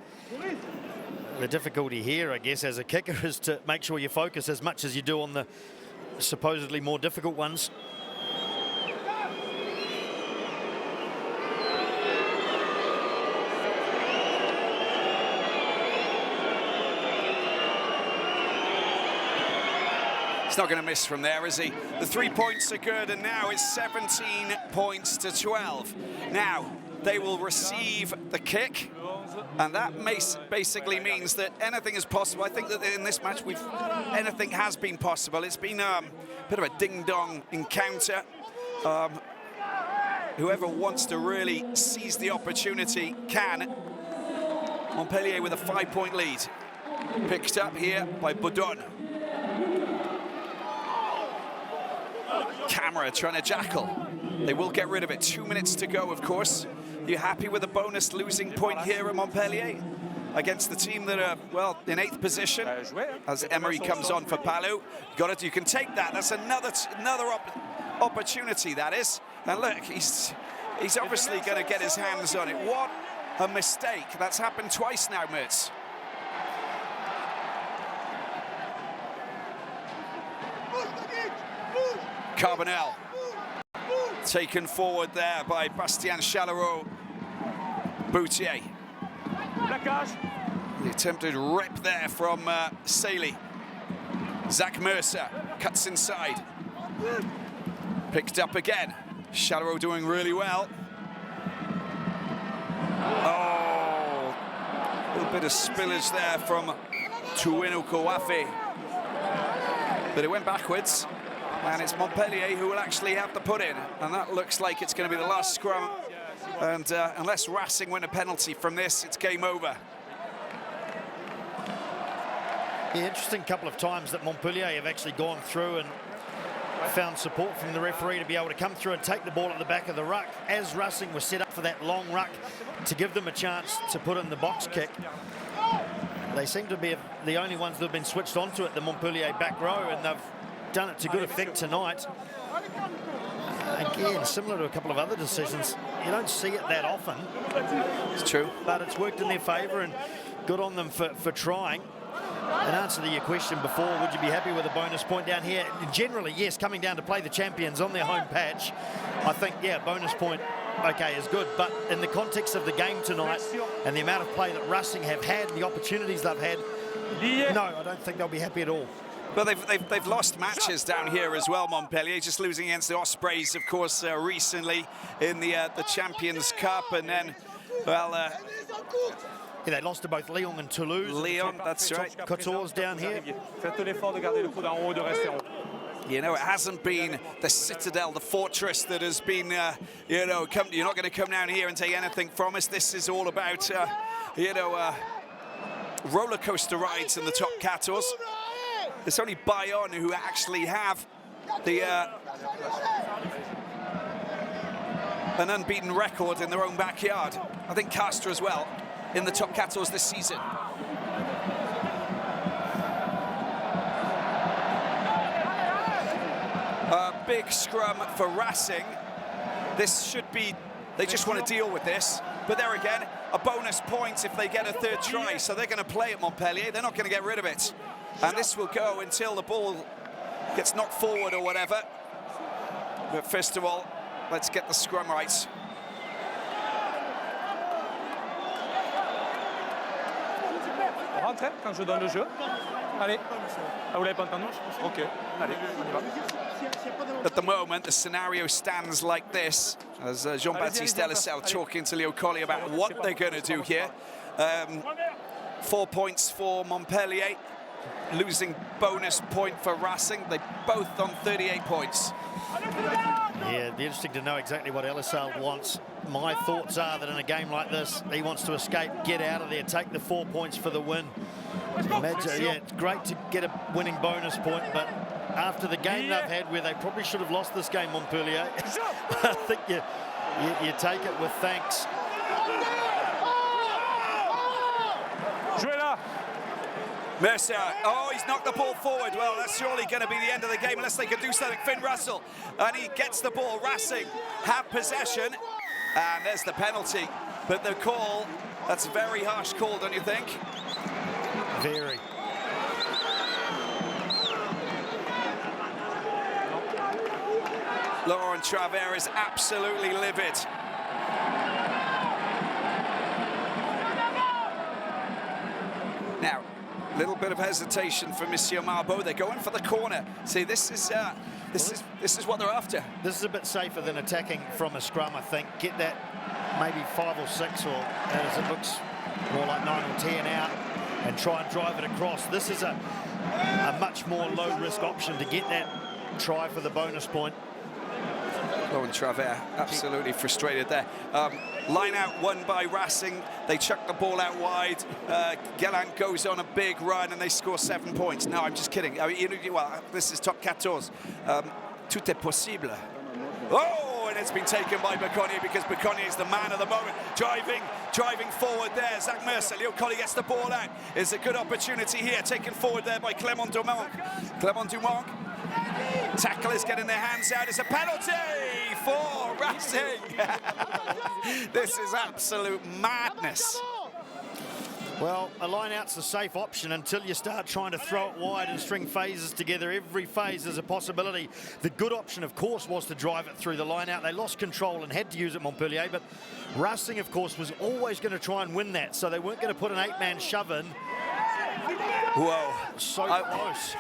the difficulty here, I guess, as a kicker is to make sure you focus as much as you do on the supposedly more difficult ones. He's not going to miss from there, is he? The 3 points are good, and now it's 17 points to 12. Now, they will receive the kick, and that basically means that anything is possible. I think that in this match, anything has been possible. It's been a bit of a ding-dong encounter. Whoever wants to really seize the opportunity can. Montpellier with a 5-point lead. Picked up here by Boudon. Camera trying to jackal. They will get rid of it. 2 minutes to go, of course. You happy with a bonus losing point here at Montpellier against the team that are, well, in 8th position as Emery comes on for Palu? Got it. You can take that. That's another opportunity, that is. And look, he's obviously going to get his hands on it. What a mistake. That's happened twice now, Mertz. Carbonell taken forward there by Bastien Chalereau. Boutier. The attempted rip there from Saley. Zach Mercer cuts inside. Picked up again. Chalereau doing really well. Oh, a little bit of spillage there from Tu'inukuafe. But it went backwards. And it's Montpellier who will actually have to put in. And that looks like it's going to be the last scrum. And unless Racing win a penalty from this, it's game over. Yeah, interesting couple of times that Montpellier have actually gone through and found support from the referee to be able to come through and take the ball at the back of the ruck as Racing was set up for that long ruck to give them a chance to put in the box kick. They seem to be the only ones that have been switched onto it, the Montpellier back row, and they've done it to good effect tonight. Again, similar to a couple of other decisions, you don't see it that often. It's true. But it's worked in their favour, and good on them for trying. In answer to your question before, would you be happy with a bonus point down here? Generally, yes, coming down to play the champions on their home patch, I think, yeah, bonus point, okay, is good. But in the context of the game tonight and the amount of play that Racing have had, the opportunities they've had, no, I don't think they'll be happy at all. Well, they've lost matches down here as well, Montpellier, just losing against the Ospreys, of course, recently in the Champions Cup, and then, well... yeah, they lost to both Lyon and Toulouse. Lyon, that's right. 14 down here. You know, it hasn't been the citadel, the fortress that has been, you know, you're not going to come down here and take anything from us. This is all about, you know, roller coaster rides in the top 14. It's only Bayonne who actually have the an unbeaten record in their own backyard. I think Castres as well in the top 14 this season. A big scrum for Racing. This should be, they just want to deal with this. But there again, a bonus point if they get a third try. So they're going to play at Montpellier. They're not going to get rid of it. And this will go until the ball gets knocked forward or whatever. But first of all, let's get the scrum right. Rentrez quand je donne le jeu. Allez. Ah, vous l'avez pas entendu? Ok. Allez, on y va. At the moment, the scenario stands like this, as Jean-Baptiste Delisle talking to Leo Colli about what they're going to do here. 4 points for Montpellier, losing bonus point for Racing. They both on 38 points. Yeah, it'd be interesting to know exactly what Delisle wants. My thoughts are that in a game like this, he wants to escape, get out of there, take the 4 points for the win. Imagine, yeah, it's great to get a winning bonus point, but after the game they've had where they probably should have lost this game, Montpellier, I think you take it with thanks. Mercer, oh, he's knocked the ball forward. Well, that's surely going to be the end of the game unless they can do something. Finn Russell, and he gets the ball. Racing have possession, and there's the penalty. But the call, that's a very harsh call, don't you think? Very. Laurent Travers is absolutely livid. Now, a little bit of hesitation for Monsieur Marbeau. They're going for the corner. See, this is what they're after. This is a bit safer than attacking from a scrum, I think. Get that maybe 5 or 6, or as it looks more like 9 or 10 out, and try and drive it across. This is a much more low-risk option to get that try for the bonus point. Laurent Travers absolutely frustrated there. Line out won by Racing. They chuck the ball out wide. Gallant goes on a big run and they score 7 points. No, I'm just kidding. I mean, well, this is top 14. Tout est possible. Oh, and it's been taken by Baconnier because Baconnier is the man of the moment. Driving forward there. Zach Mercer. Leo Colli gets the ball out. It's a good opportunity here. Taken forward there by Clément Dumont. Clément Dumont. Tackle is getting their hands out. It's a penalty for Racing. This is absolute madness. Well, a line-out's a safe option until you start trying to throw it wide and string phases together. Every phase is a possibility. The good option, of course, was to drive it through the line-out. They lost control and had to use it, Montpellier, but Racing, of course, was always going to try and win that, so they weren't going to put an 8-man shove in. Whoa. So close.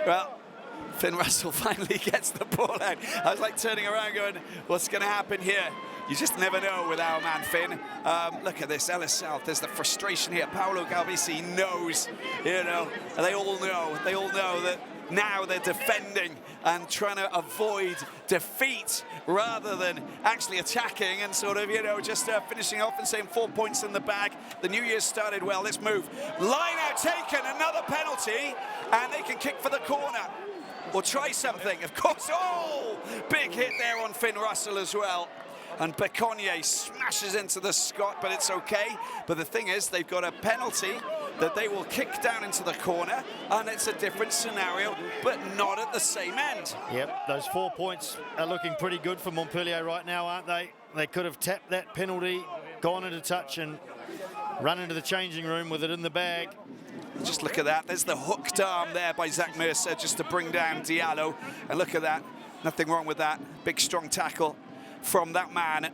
Well, Finn Russell finally gets the ball out. I was like turning around going, what's going to happen here? You just never know with our man Finn. Look at this, Delisle. There's the frustration here. Paolo Galvisi knows, you know, they all know that now they're defending and trying to avoid defeat rather than actually attacking and sort of, you know, just finishing off and saying 4 points in the bag. The New Year started well. Let's move. Line out taken, another penalty, and they can kick for the corner. or try something. Of course, oh, big hit there on Finn Russell as well. And Beconnier smashes into the Scot, but it's okay. But the thing is, they've got a penalty that they will kick down into the corner, and it's a different scenario, but not at the same end. Yep, those 4 points are looking pretty good for Montpellier right now, aren't they? They could have tapped that penalty, gone into touch, and run into the changing room with it in the bag. Just look at that. There's the hooked arm there by Zach Mercer just to bring down Diallo. And look at that. Nothing wrong with that. Big, strong tackle from that man.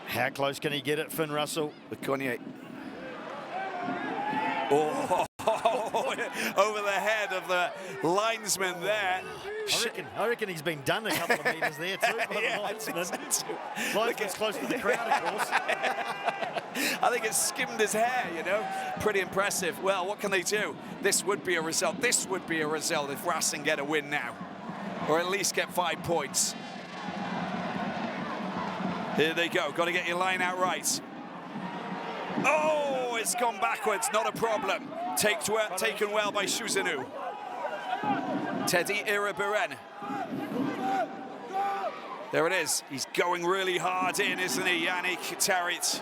How close can he get it, Finn Russell? Beconnier. Oh, over the head of the linesman there. I reckon he's been done a couple of metres there too. Yeah, Linesman's close to the crowd, of course. I think it skimmed his hair, you know. Pretty impressive. Well, what can they do? This would be a result. This would be a result if Racing get a win now, or at least get 5 points. Here they go. Got to get your line out right. Oh, it's gone backwards. Not a problem. Taken well by Chouzanu. Teddy Iribarren. There it is. He's going really hard in, isn't he, Yannick Tarit?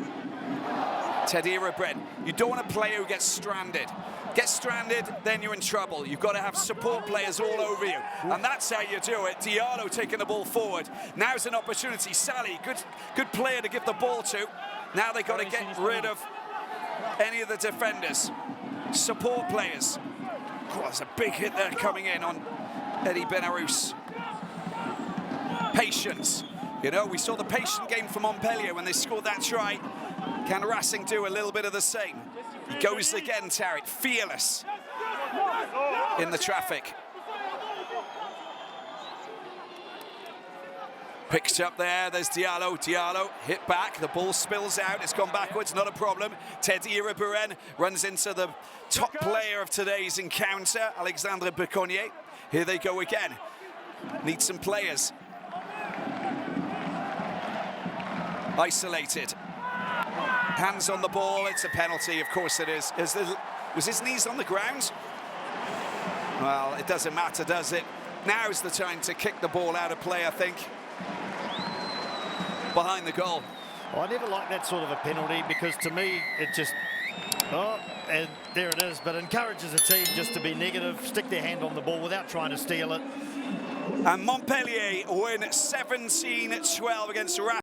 Teddy Iribarren. You don't want a player who gets stranded. Get stranded, then you're in trouble. You've got to have support players all over you. And that's how you do it. Diallo taking the ball forward. Now's an opportunity. Sally, good player to give the ball to. Now they've got to get rid of any of the defenders. Support players. Oh, there's a big hit there coming in on Eddie Benarous. Patience. You know, we saw the patient game for Montpellier when they scored that try. Can Racing do a little bit of the same? He goes again, Tarit, fearless in the traffic. Picked up there, there's Diallo. Diallo hit back, the ball spills out, it's gone backwards, not a problem. Teddy Iribarren runs into the top player of today's encounter, Alexandre Beconnier. Here they go again. Need some players. Isolated. Hands on the ball, it's a penalty, of course it is. Was his knees on the ground? Well, it doesn't matter, does it? Now's the time to kick the ball out of play, I think. Behind the goal. Oh, I never liked that sort of a penalty because to me, it just, oh, and there it is, but encourages a team just to be negative, stick their hand on the ball without trying to steal it. And Montpellier win 17-12 against Racing.